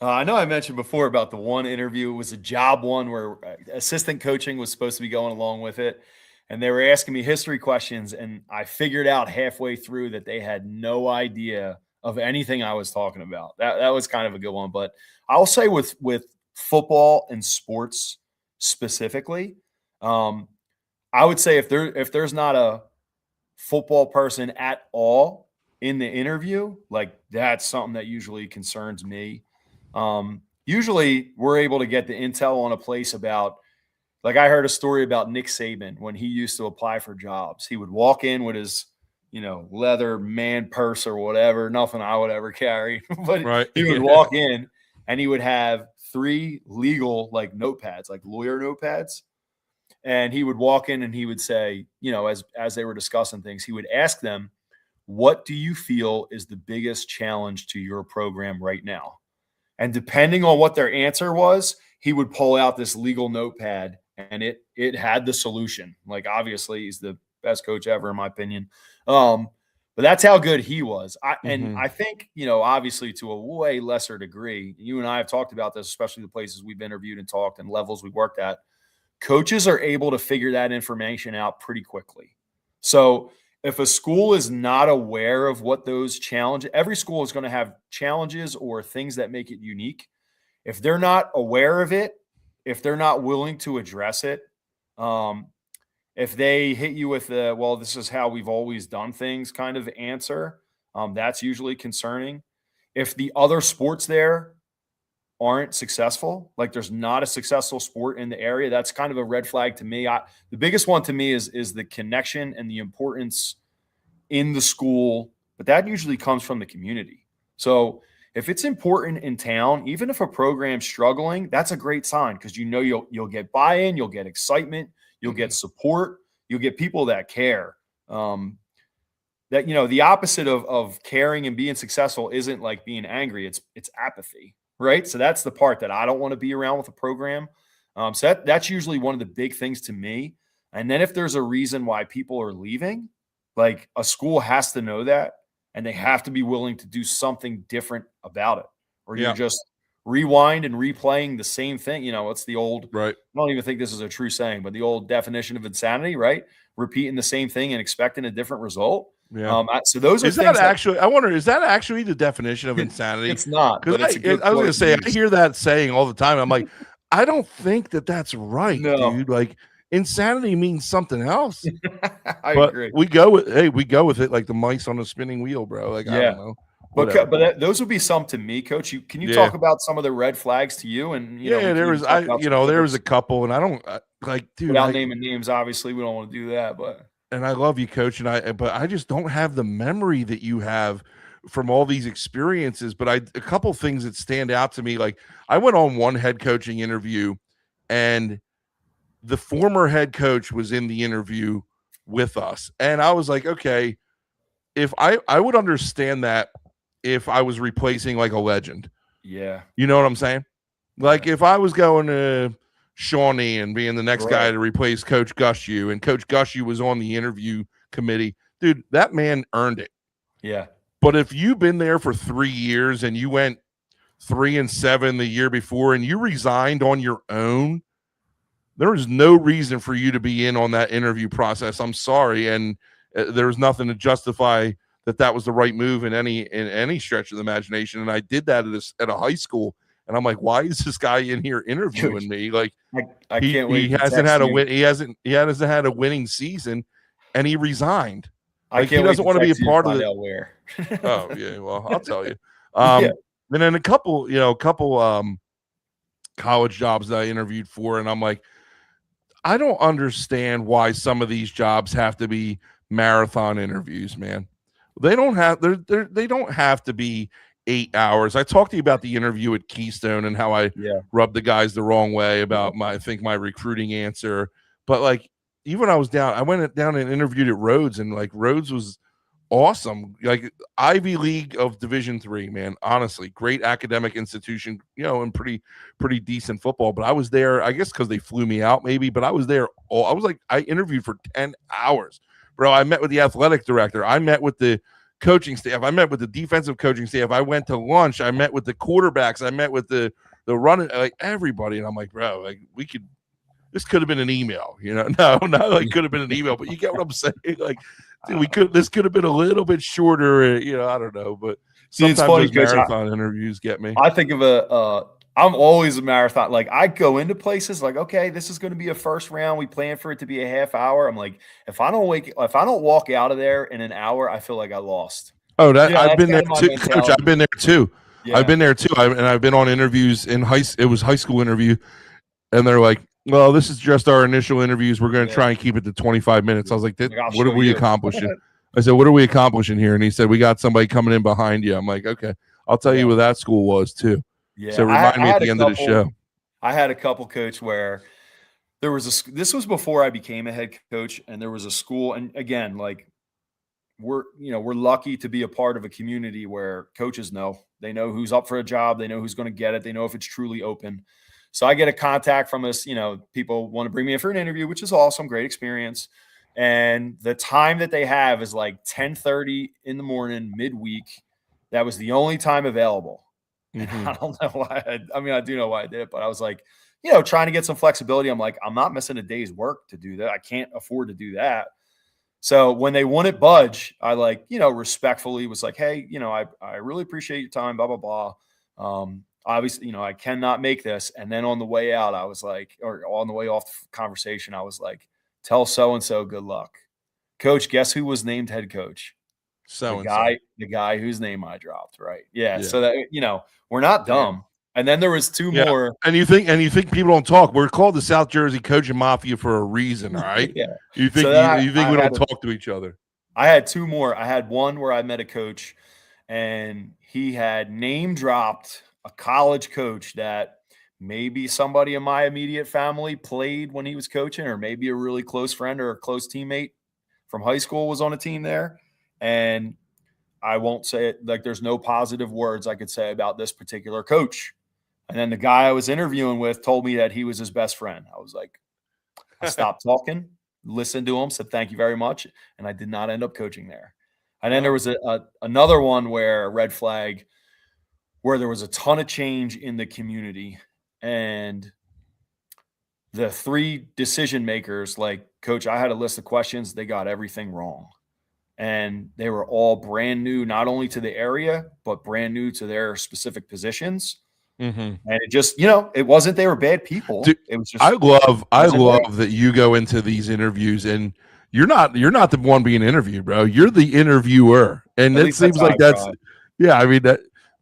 I know I mentioned before about the one interview. It was a job one where assistant coaching was supposed to be going along with it. And they were asking me history questions. And I figured out halfway through that they had no idea of anything I was talking about. That was kind of a good one. But I'll say with football and sports specifically, I would say if there's not a football person at all in the interview, like that's something that usually concerns me. Usually we're able to get the intel on a place about, like I heard a story about Nick Saban when he used to apply for jobs. He would walk in with his, leather man purse or whatever, nothing I would ever carry, but he would walk in and he would have 3 legal like notepads, like lawyer notepads. And he would walk in and he would say, as they were discussing things, he would ask them, what do you feel is the biggest challenge to your program right now? And depending on what their answer was, he would pull out this legal notepad and it had the solution. Like, obviously, he's the best coach ever, in my opinion. But that's how good he was. And I think, obviously to a way lesser degree, you and I have talked about this, especially the places we've interviewed and talked and levels we worked at. Coaches are able to figure that information out pretty quickly. So if a school is not aware of what those challenges, every school is going to have challenges or things that make it unique. If they're not aware of it, if they're not willing to address it, if they hit you with well, this is how we've always done things kind of answer, that's usually concerning. If the other sports there aren't successful, like there's not a successful sport in the area, that's kind of a red flag to me. The biggest one to me is the connection and the importance in the school, but that usually comes from the community. So if it's important in town, even if a program's struggling, that's a great sign because you'll get buy-in, you'll get excitement, you'll get support, you'll get people that care. That the opposite of caring and being successful isn't like being angry, it's apathy. Right. So that's the part that I don't want to be around with a program. So that's usually one of the big things to me. And then if there's a reason why people are leaving, like a school has to know that and they have to be willing to do something different about it. Or you're just rewind and replaying the same thing. It's the old, right. I don't even think this is a true saying, but the old definition of insanity, right? Repeating the same thing and expecting a different result.
Yeah.
So those are
is that actually? I wonder. Is that actually the definition of insanity?
It's not.
Because I was going to say I hear that saying all the time. I'm like, I don't think that's right, dude. Like insanity means something else.
I agree.
We go with it like the mice on a spinning wheel, bro. Like I don't know.
But those would be some to me, Coach. Can you talk about some of the red flags to you? And
there was a couple, and I don't dude.
Without naming names, obviously, we don't want to do that, but.
And I love you, Coach, but I just don't have the memory that you have from all these experiences. But a couple things that stand out to me, like I went on one head coaching interview, and the former head coach was in the interview with us, and I was like, okay, if I would understand that if I was replacing like a legend, you know what I'm saying? Like if I was going to Shawnee and being the next guy to replace Coach Gushu, and Coach Gushu was on the interview committee, dude, that man earned it.
Yeah.
But if you've been there for 3 years and you went 3-7 the year before and you resigned on your own, there is no reason for you to be in on that interview process. I'm sorry. And there was nothing to justify that was the right move in any stretch of the imagination. And I did that at a high school. And I'm like, why is this guy in here interviewing me? Like,
I can't wait.
He hasn't had a win. He hasn't had a winning season, and he resigned. Like, he doesn't want to be a part of it.
Where?
Oh yeah, well, I'll tell you. And then a couple college jobs that I interviewed for, and I'm like, I don't understand why some of these jobs have to be marathon interviews, man. They don't have. They don't have to be 8 hours. I talked to you about the interview at Keystone and how I rubbed the guys the wrong way about my recruiting answer. But like, even when I was down, I went down and interviewed at Rhodes, and like Rhodes was awesome. Like Ivy League of Division III, man. Honestly, great academic institution, and pretty decent football. But I was there, I guess, because they flew me out, maybe. But I was there. I interviewed for 10 hours, bro. I met with the athletic director. I met with the coaching staff. I met with the defensive coaching staff. I went to lunch. I met with the quarterbacks. I met with the running, like everybody. And I'm like, bro, like this could have been an email, No, not like could have been an email, but you get what I'm saying. Like, dude, this could have been a little bit shorter, I don't know. But sometimes those marathon interviews get me.
I think of I'm always a marathon. Like I go into places like, okay, this is going to be a first round. We plan for it to be a half hour. I'm like, if I don't walk out of there in an hour, I feel like I lost.
Oh, I've been there too, Coach. I've been there too. Yeah. I've been there too. And I've been on interviews it was high school interview, and they're like, well, this is just our initial interviews. We're going to try and keep it to 25 minutes. I was like, what are we accomplishing? I said, what are we accomplishing here? And he said, we got somebody coming in behind you. I'm like, okay, I'll tell you what that school was too. Yeah. So remind me at the end of the show.
I had a couple, Coach, where there was this was before I became a head coach, and there was a school. And again, like we're lucky to be a part of a community where coaches they know who's up for a job. They know who's going to get it. They know if it's truly open. So I get a contact from us, people want to bring me in for an interview, which is awesome, great experience. And the time that they have is like 10:30 in the morning, midweek. That was the only time available. Mm-hmm. And I don't know why. I do know why I did it, but I was like, trying to get some flexibility. I'm like, I'm not missing a day's work to do that. I can't afford to do that. So when they wouldn't budge, I respectfully was like, hey, I really appreciate your time, blah, blah, blah. Obviously, I cannot make this. And then on the way out, I was like, or on the way off the conversation, I was like, tell so-and-so good luck. Coach, guess who was named head coach? The guy whose name I dropped, right? Yeah. So that, we're not dumb. And then there was two more.
And you think people don't talk. We're called the South Jersey Coaching Mafia for a reason, all right?
Yeah.
You think we don't talk to each other.
I had two more. I had one where I met a coach, and he had name dropped a college coach that maybe somebody in my immediate family played when he was coaching, or maybe a really close friend or a close teammate from high school was on a team there. And I won't say it, like there's no positive words I could say about this particular coach. And then the guy I was interviewing with told me that he was his best friend. I was like, I stopped talking, listened to him, said, thank you very much. And I did not end up coaching there. And then there was another one where a red flag, where there was a ton of change in the community, and the three decision makers, like, Coach, I had a list of questions. They got everything wrong. And they were all brand new, not only to the area, but brand new to their specific positions. Mm-hmm. And it just, it wasn't, they were bad people.
Dude,
it was just,
I love that you go into these interviews and you're not the one being interviewed, bro. You're the interviewer. And it seems like that's,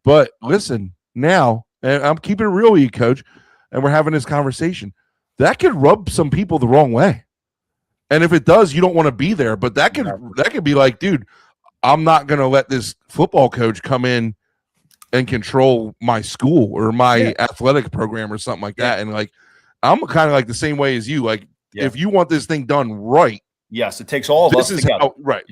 but listen, now, and I'm keeping it real with you, Coach, and we're having this conversation. That could rub some people the wrong way. And if it does, you don't want to be there. But that could be like, dude, I'm not going to let this football coach come in and control my school or my athletic program or something like that. And like, I'm kind of like the same way as you. Like, if you want this thing done right,
yes, it takes all of us together.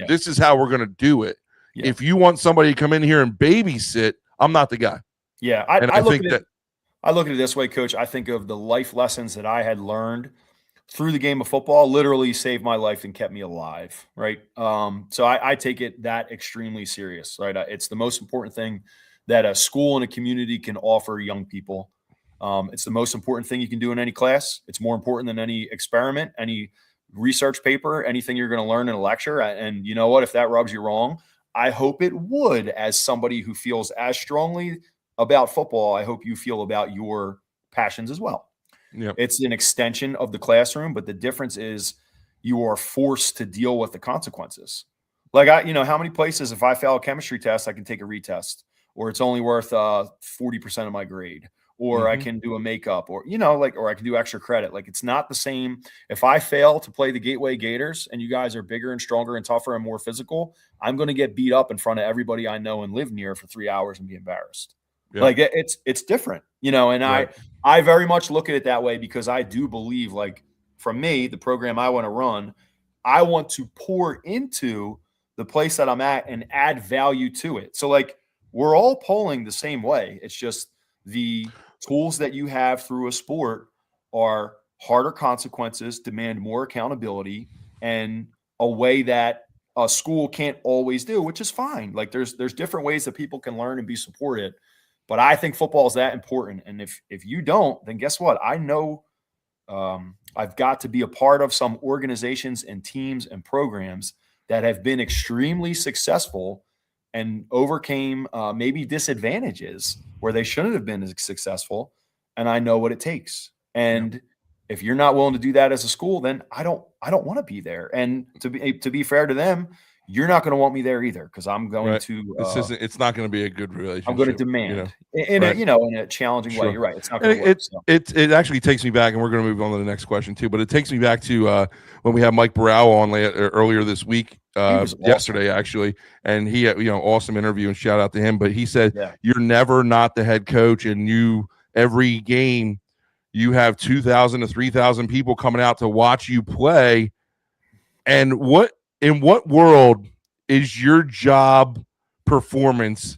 This is how we're going to do it. Yeah. If you want somebody to come in here and babysit, I'm not the guy.
Yeah, I look at it this way, Coach. I think of the life lessons that I had learned through the game of football, literally saved my life and kept me alive, right? So I take it that extremely serious, right? It's the most important thing that a school and a community can offer young people. It's the most important thing you can do in any class. It's more important than any experiment, any research paper, anything you're going to learn in a lecture. And you know what? If that rubs you wrong, I hope it would. As somebody who feels as strongly about football, I hope you feel about your passions as well. Yep. It's an extension of the classroom, but the difference is you are forced to deal with the consequences. Like, how many places, if I fail a chemistry test, I can take a retest, or it's only worth 40% of my grade, or I can do a makeup, or, or I can do extra credit. Like, it's not the same. If I fail to play the Gateway Gators and you guys are bigger and stronger and tougher and more physical, I'm going to get beat up in front of everybody I know and live near for 3 hours and be embarrassed. Yeah. Like, it's different, and right. I very much look at it that way, because I do believe, like, from me, the program I want to run, I want to pour into the place that I'm at and add value to it. So like we're all polling the same way. It's just the tools that you have through a sport are harder consequences, demand more accountability, and a way that a school can't always do, which is fine. Like there's different ways that people can learn and be supported. But I think football is that important. And if you don't, then guess what? I know I've got to be a part of some organizations and teams and programs that have been extremely successful and overcame maybe disadvantages where they shouldn't have been as successful. And I know what it takes. And if you're not willing to do that as a school, then I don't want to be there. And to be fair to them, you're not going to want me there either, because I'm going to.
It's not going to be a good relationship.
I'm going to demand in a challenging way. You're right. It's not going to work.
It actually takes me back, and we're going to move on to the next question too. But it takes me back to when we had Mike Burrell on earlier this week, yesterday actually, and he had awesome interview, and shout out to him. But he said you're never not the head coach, and every game you have 2,000 to 3,000 people coming out to watch you play, and in what world is your job performance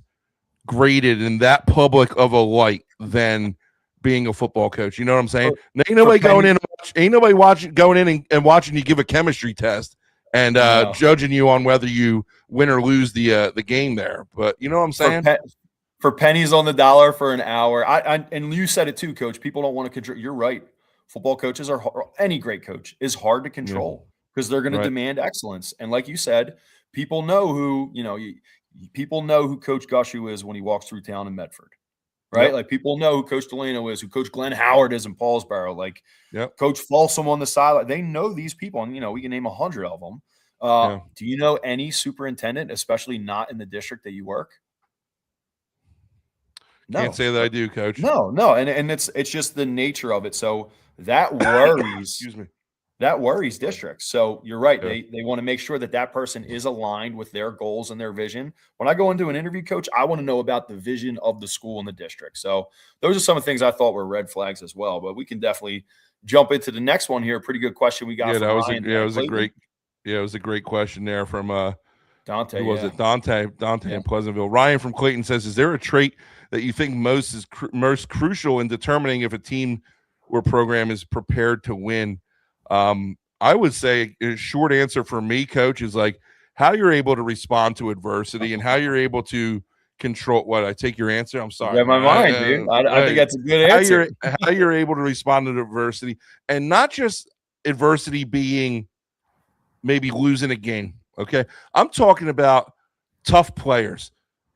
graded in that public of a light than being a football coach? You know what I'm saying? Ain't nobody going in and watching you give a chemistry test and judging you on whether you win or lose the game there. But you know what I'm saying?
For pennies on the dollar for an hour. And you said it too, Coach. People don't want to control. You're right. Football coaches any great coach is hard to control. Because they're going to demand excellence. And like you said, people know who Coach Gushu is when he walks through town in Medford, right? Like people know who Coach Delano is, who Coach Glenn Howard is in Paulsboro, like Coach Folsom on the sideline. They know these people, and we can name 100 of them. Do you know any superintendent, especially not in the district that you work?
No. Can't say that I do, Coach.
No. And it's just the nature of it. So that worries.
Excuse me.
That worries districts. So you're right. They want to make sure that person is aligned with their goals and their vision. When I go into an interview, Coach, I want to know about the vision of the school and the district. So those are some of the things I thought were red flags as well. But we can definitely jump into the next one here. Pretty good question we got.
It was a great question there from
Dante.
Who was it? Dante in Pleasantville. Ryan from Clayton says, "Is there a trait that you think most crucial in determining if a team or program is prepared to win?" I would say a short answer for me, Coach, is like how you're able to respond to adversity and how you're able to control. What, I take your answer? I'm sorry.
Yeah, my mind, dude. I think that's a good answer.
How you're able to respond to adversity, and not just adversity being maybe losing a game. Okay, I'm talking about tough players,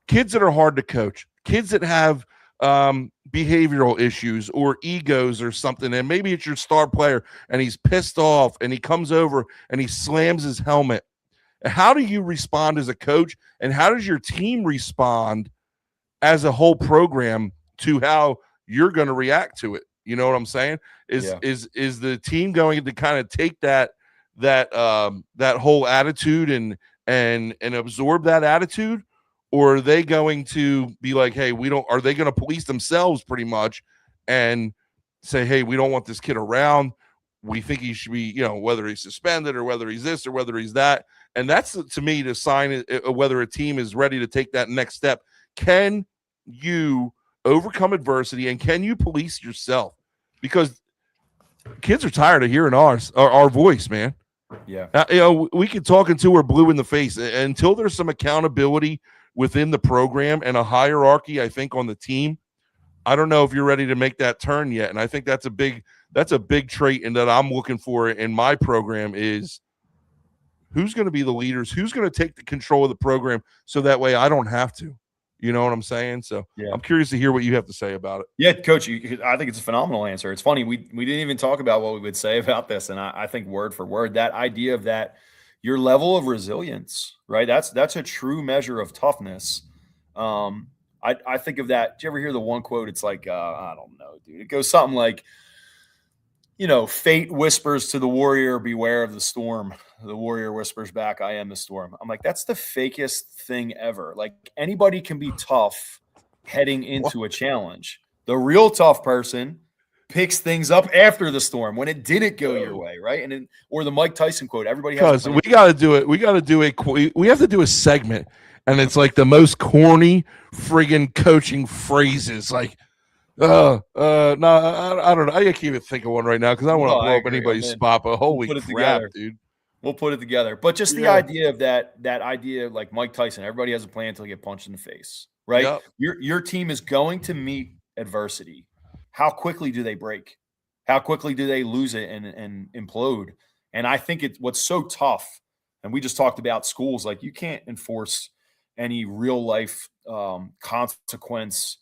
kids that are hard to coach, kids that have behavioral issues or egos or something, and maybe it's your star player and he's pissed off and he comes over and he slams his helmet. How do you respond as a coach, and how does your team respond as a whole program to how you're going to react to it? You know what I'm saying? Is the team going to kind of take that whole attitude and absorb that attitude? Or are they going to be like, hey, are they going to police themselves pretty much and say, hey, we don't want this kid around. We think he should be, whether he's suspended or whether he's this or whether he's that. And that's, to me, the sign of whether a team is ready to take that next step. Can you overcome adversity, and can you police yourself? Because kids are tired of hearing our voice, man.
Yeah.
We can talk until we're blue in the face. Until there's some accountability within the program and a hierarchy, I think, on the team, I don't know if you're ready to make that turn yet. And I think that's a big trait, and that I'm looking for in my program is who's going to be the leaders, who's going to take the control of the program, so that way I don't have to. You know what I'm saying? So I'm curious to hear what you have to say about it.
Yeah, Coach, I think it's a phenomenal answer. It's funny. We didn't even talk about what we would say about this. And I think word for word, that idea of that, your level of resilience, right? That's a true measure of toughness. I think of that. Do you ever hear the one quote? It's like, I don't know, dude. It goes something like, fate whispers to the warrior, beware of the storm. The warrior whispers back, I am the storm. I'm like, that's the fakest thing ever. Like, anybody can be tough heading into a challenge. The real tough person picks things up after the storm when it didn't go your way, right? And then, or the Mike Tyson quote, everybody has.
Because we got to do it. We got to do we have to do a segment, and it's like the most corny friggin' coaching phrases. Like, no, I don't know. I can't even think of one right now because I don't want to blow up anybody's spot. But holy crap, dude.
We'll put it together. But just the idea of that idea, like Mike Tyson, everybody has a plan until they get punched in the face, right?
Yep.
Your team is going to meet adversity. How quickly do they break? How quickly do they lose it and implode? And I think what's so tough, and we just talked about schools, like you can't enforce any real life consequence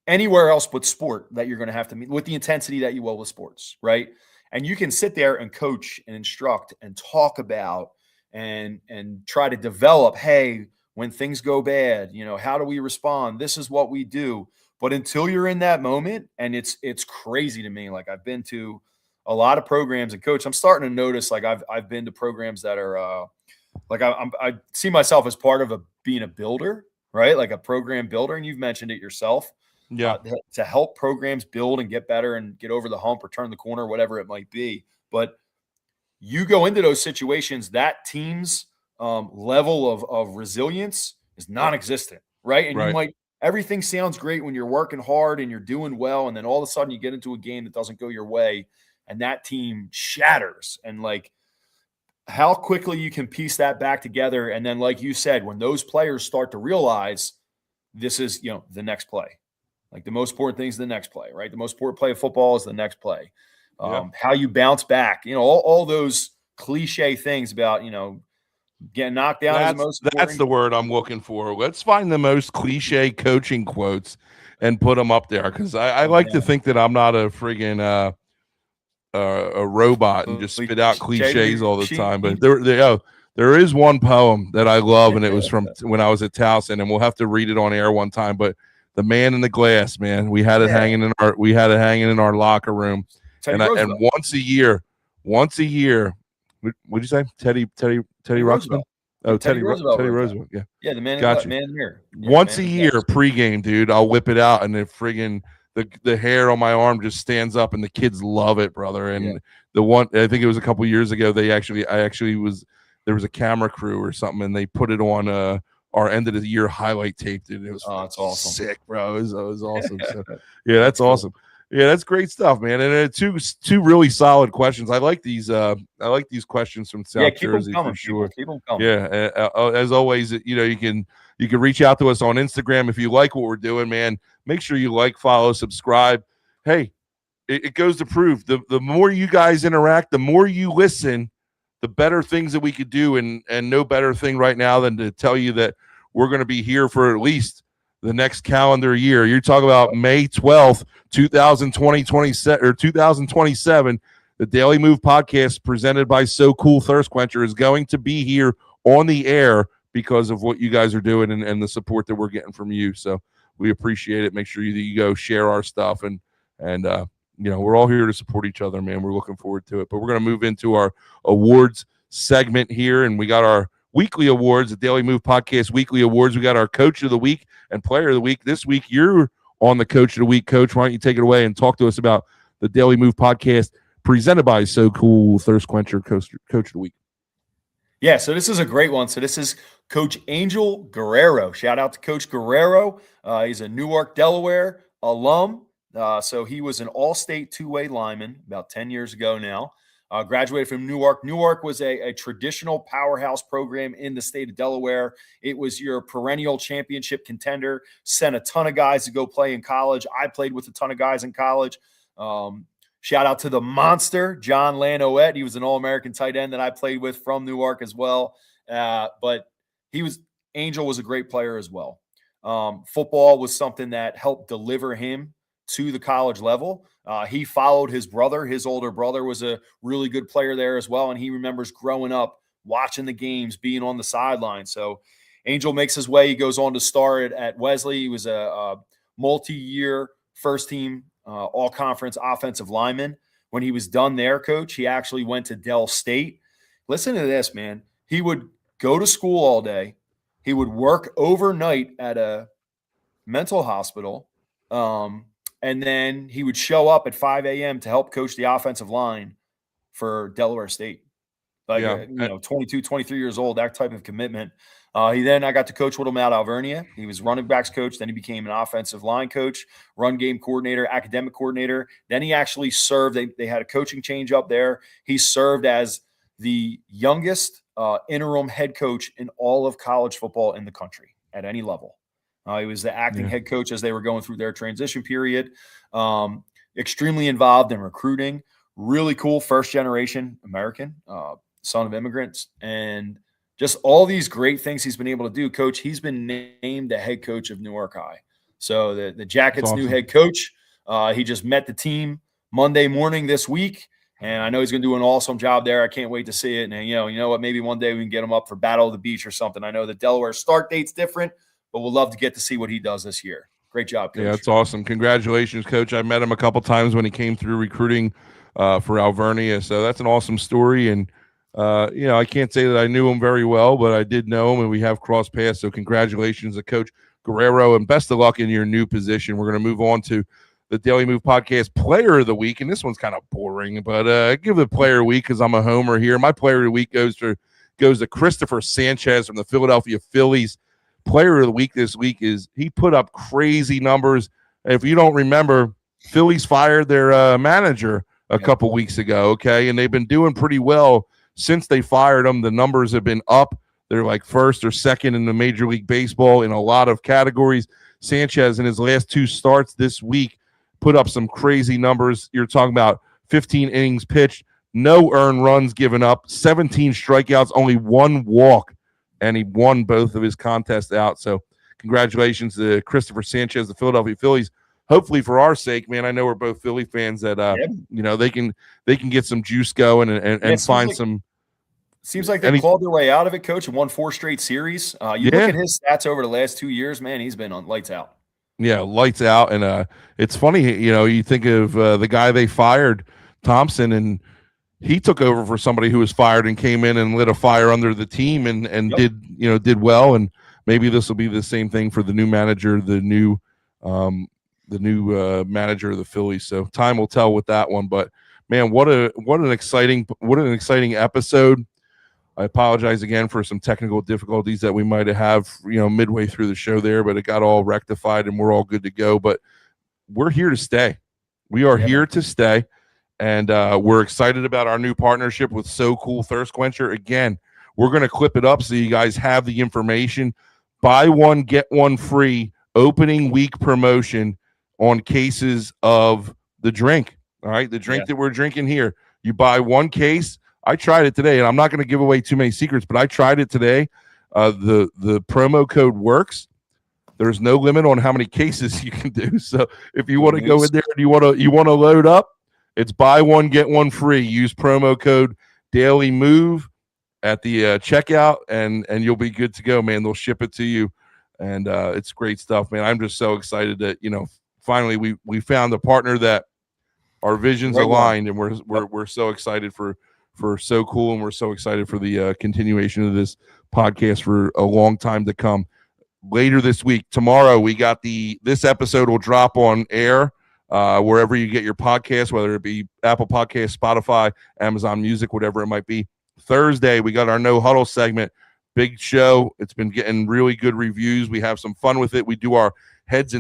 anywhere else but sport that you're going to have to meet with the intensity that you will with sports, right? And you can sit there and coach and instruct and talk about and try to develop, hey, when things go bad, how do we respond? This is what we do. But until you're in that moment, and it's crazy to me. Like I've been to a lot of programs and coach, I'm starting to notice like I've been to programs that are like I see myself as part of being a builder, right? Like a program builder. And you've mentioned it yourself.
Yeah.
To help programs build and get better and get over the hump or turn the corner, whatever it might be. But you go into those situations, that team's level of resilience is non-existent, right? And everything sounds great when you're working hard and you're doing well, and then all of a sudden you get into a game that doesn't go your way, and that team shatters. And like how quickly you can piece that back together. And then, like you said, when those players start to realize this is, the next play. Like the most important thing is the next play, right? The most important play of football is the next play. How you bounce back, all those cliche things about, getting knocked down.
That's the word I'm looking for. Let's find the most cliche coaching quotes and put them up there. Cause I like to think that I'm not a friggin' a robot and just spit out cliches all the time. But there is one poem that I love, and it was from when I was at Towson, and we'll have to read it on air one time, but The Man in the Glass, man. We had it hanging in our locker room. And once a year, what'd you say? Teddy Ruxpin? Oh, Teddy Roosevelt. Yeah.
Yeah, the man
gotcha.
Man here. Yeah,
once a year pregame, dude, I'll whip it out, and the hair on my arm just stands up, and the kids love it, brother. And the one, I think it was a couple years ago, there was a camera crew or something, and they put it on our end of the year highlight tape, dude. It was
it's awesome.
Sick, bro. It was awesome. So, yeah, that's awesome. Yeah, that's great stuff, man. And two really solid questions. I like these questions from South Jersey for sure.
Keep them coming.
Yeah, as always, you can reach out to us on Instagram if you like what we're doing, man. Make sure you like, follow, subscribe. Hey, it goes to prove the more you guys interact, the more you listen, the better things that we could do, and no better thing right now than to tell you that we're going to be here for at least the next calendar year. You're talking about May 12th, 2027. The Daley Move Podcast presented by So Cool Thirst Quencher is going to be here on the air because of what you guys are doing and the support that we're getting from you. So we appreciate it. Make sure you go share our stuff, and we're all here to support each other, man. We're looking forward to it. But we're going to move into our awards segment here, and we got our weekly awards, the Daley Move Podcast weekly awards. We got our Coach of the Week and Player of the Week. This week, you're on the Coach of the Week. Coach, why don't you take it away and talk to us about the Daley Move Podcast presented by So Cool Thirst Quencher, Coach of the Week.
Yeah, so this is a great one. So this is Coach Angel Guerrero. Shout out to Coach Guerrero. He's a Newark, Delaware alum. So he was an all-state two-way lineman about 10 years ago now. Graduated from Newark. Newark was a traditional powerhouse program in the state of Delaware. It was your perennial championship contender, sent a ton of guys to go play in college. I played with a ton of guys in college. Shout out to the monster, John Lanoet. He was an All-American tight end that I played with from Newark as well. But Angel was a great player as well. Football was something that helped deliver him to the college level. He followed his brother. His older brother was a really good player there as well, and he remembers growing up, watching the games, being on the sideline. So Angel makes his way. He goes on to start at Wesley. He was a multi-year first-team all-conference offensive lineman. When he was done there, Coach, he actually went to Dell State. Listen to this, man. He would go to school all day. He would work overnight at a mental hospital. And then he would show up at 5 a.m. to help coach the offensive line for Delaware State. 22, 23 years old, that type of commitment. I got to coach with him at Alvernia. He was running backs coach. Then he became an offensive line coach, run game coordinator, academic coordinator. Then he actually served. They had a coaching change up there. He served as the youngest interim head coach in all of college football in the country at any level. He was the acting head coach as they were going through their transition period. Extremely involved in recruiting. Really cool first-generation American, son of immigrants. And just all these great things he's been able to do. Coach, he's been named the head coach of Newark High. So the Jackets' new head coach, he just met the team Monday morning this week. And I know he's going to do an awesome job there. I can't wait to see it. And, you know what, maybe one day we can get him up for Battle of the Beach or something. I know the Delaware start date's different, but we'll love to get to see what he does this year. Great job, Coach.
Yeah, it's awesome. Congratulations, Coach. I met him a couple times when he came through recruiting for Alvernia. So that's an awesome story. And, I can't say that I knew him very well, but I did know him and we have crossed paths. So congratulations to Coach Guerrero and best of luck in your new position. We're going to move on to the Daley Move Podcast Player of the Week. And this one's kind of boring, but I give the Player of the Week because I'm a homer here. My Player of the Week goes to Christopher Sanchez from the Philadelphia Phillies. Player of the Week this week is he put up crazy numbers. If you don't remember, Phillies fired their manager a couple weeks ago, okay? And they've been doing pretty well since they fired him. The numbers have been up. They're like first or second in the Major League Baseball in a lot of categories. Sanchez in his last 2 starts this week put up some crazy numbers. You're talking about 15 innings pitched, no earned runs given up, 17 strikeouts, only 1 walk, and he won both of his contests out. So congratulations to Christopher Sanchez, the Philadelphia Phillies. Hopefully for our sake, man, I know we're both Philly fans that they can get some juice going and find some.
Seems like they clawed their way out of it, Coach, and won 4 straight series. Look at his stats over the last 2 years, man, he's been on lights out.
Yeah, lights out. And it's funny, you think of the guy they fired, Thompson, and he took over for somebody who was fired and came in and lit a fire under the team and did well. And maybe this will be the same thing for the new manager, the new manager of the Phillies. So time will tell with that one. But man, what an exciting episode. I apologize again for some technical difficulties that we might have midway through the show there, but it got all rectified and we're all good to go. But we're here to stay. We are here to stay. And we're excited about our new partnership with So Cool Thirst Quencher. Again, we're going to clip it up so you guys have the information. Buy one, get one free opening week promotion on cases of the drink. All right, the drink that we're drinking here. You buy 1 case. I tried it today, and I'm not going to give away too many secrets, but I tried it today. The promo code works. There's no limit on how many cases you can do. So if you want to go in there and you want to load up, it's buy one, get one free. Use promo code Daley Move at the checkout, and you'll be good to go, man. They'll ship it to you, and it's great stuff, man. I'm just so excited that finally we found a partner that our visions aligned, and we're so excited for So Cool, and we're so excited for the continuation of this podcast for a long time to come. Later this week, tomorrow, we got this episode will drop on air wherever you get your podcast, whether it be Apple Podcasts, Spotify, Amazon Music, whatever it might be. Thursday, we got our No Huddle segment. Big show. It's been getting really good reviews. We have some fun with it. We do our heads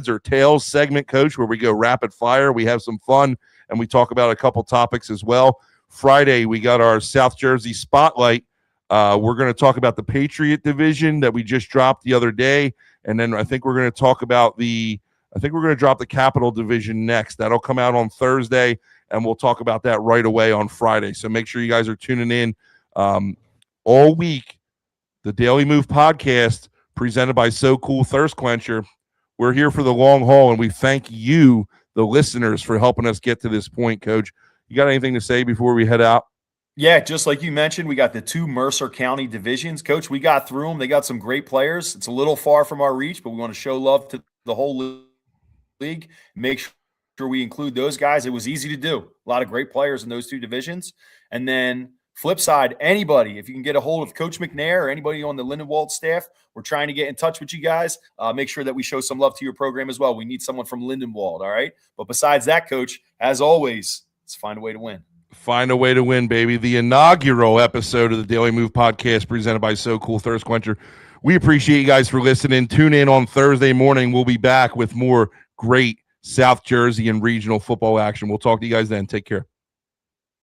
or tails segment, Coach, where we go rapid fire. We have some fun, and we talk about a couple topics as well. Friday, we got our South Jersey Spotlight. We're going to talk about the Patriot division that we just dropped the other day, and then I think we're going to talk about drop the Capital division next. That'll come out on Thursday, and we'll talk about that right away on Friday. So make sure you guys are tuning in all week. The Daley Move Podcast presented by So Cool Thirst Quencher. We're here for the long haul, and we thank you, the listeners, for helping us get to this point, Coach. You got anything to say before we head out?
Yeah, just like you mentioned, we got the 2 Mercer County divisions. Coach, we got through them. They got some great players. It's a little far from our reach, but we want to show love to the whole league. Make sure we include those guys. It was easy to do. A lot of great players in those 2 divisions. And then Flip side, anybody, if you can get a hold of Coach McNair or anybody on the Lindenwold staff, we're trying to get in touch with you guys. Make sure that we show some love to your program as well. We need someone from Lindenwold, all right? But besides that, Coach, as always, let's find a way to win.
Find a way to win, baby. The inaugural episode of the Daley Move Podcast presented by So Cool Thirst Quencher. We appreciate you guys for listening. Tune in on Thursday morning. We'll be back with more great South Jersey and regional football action. We'll talk to you guys then. Take care.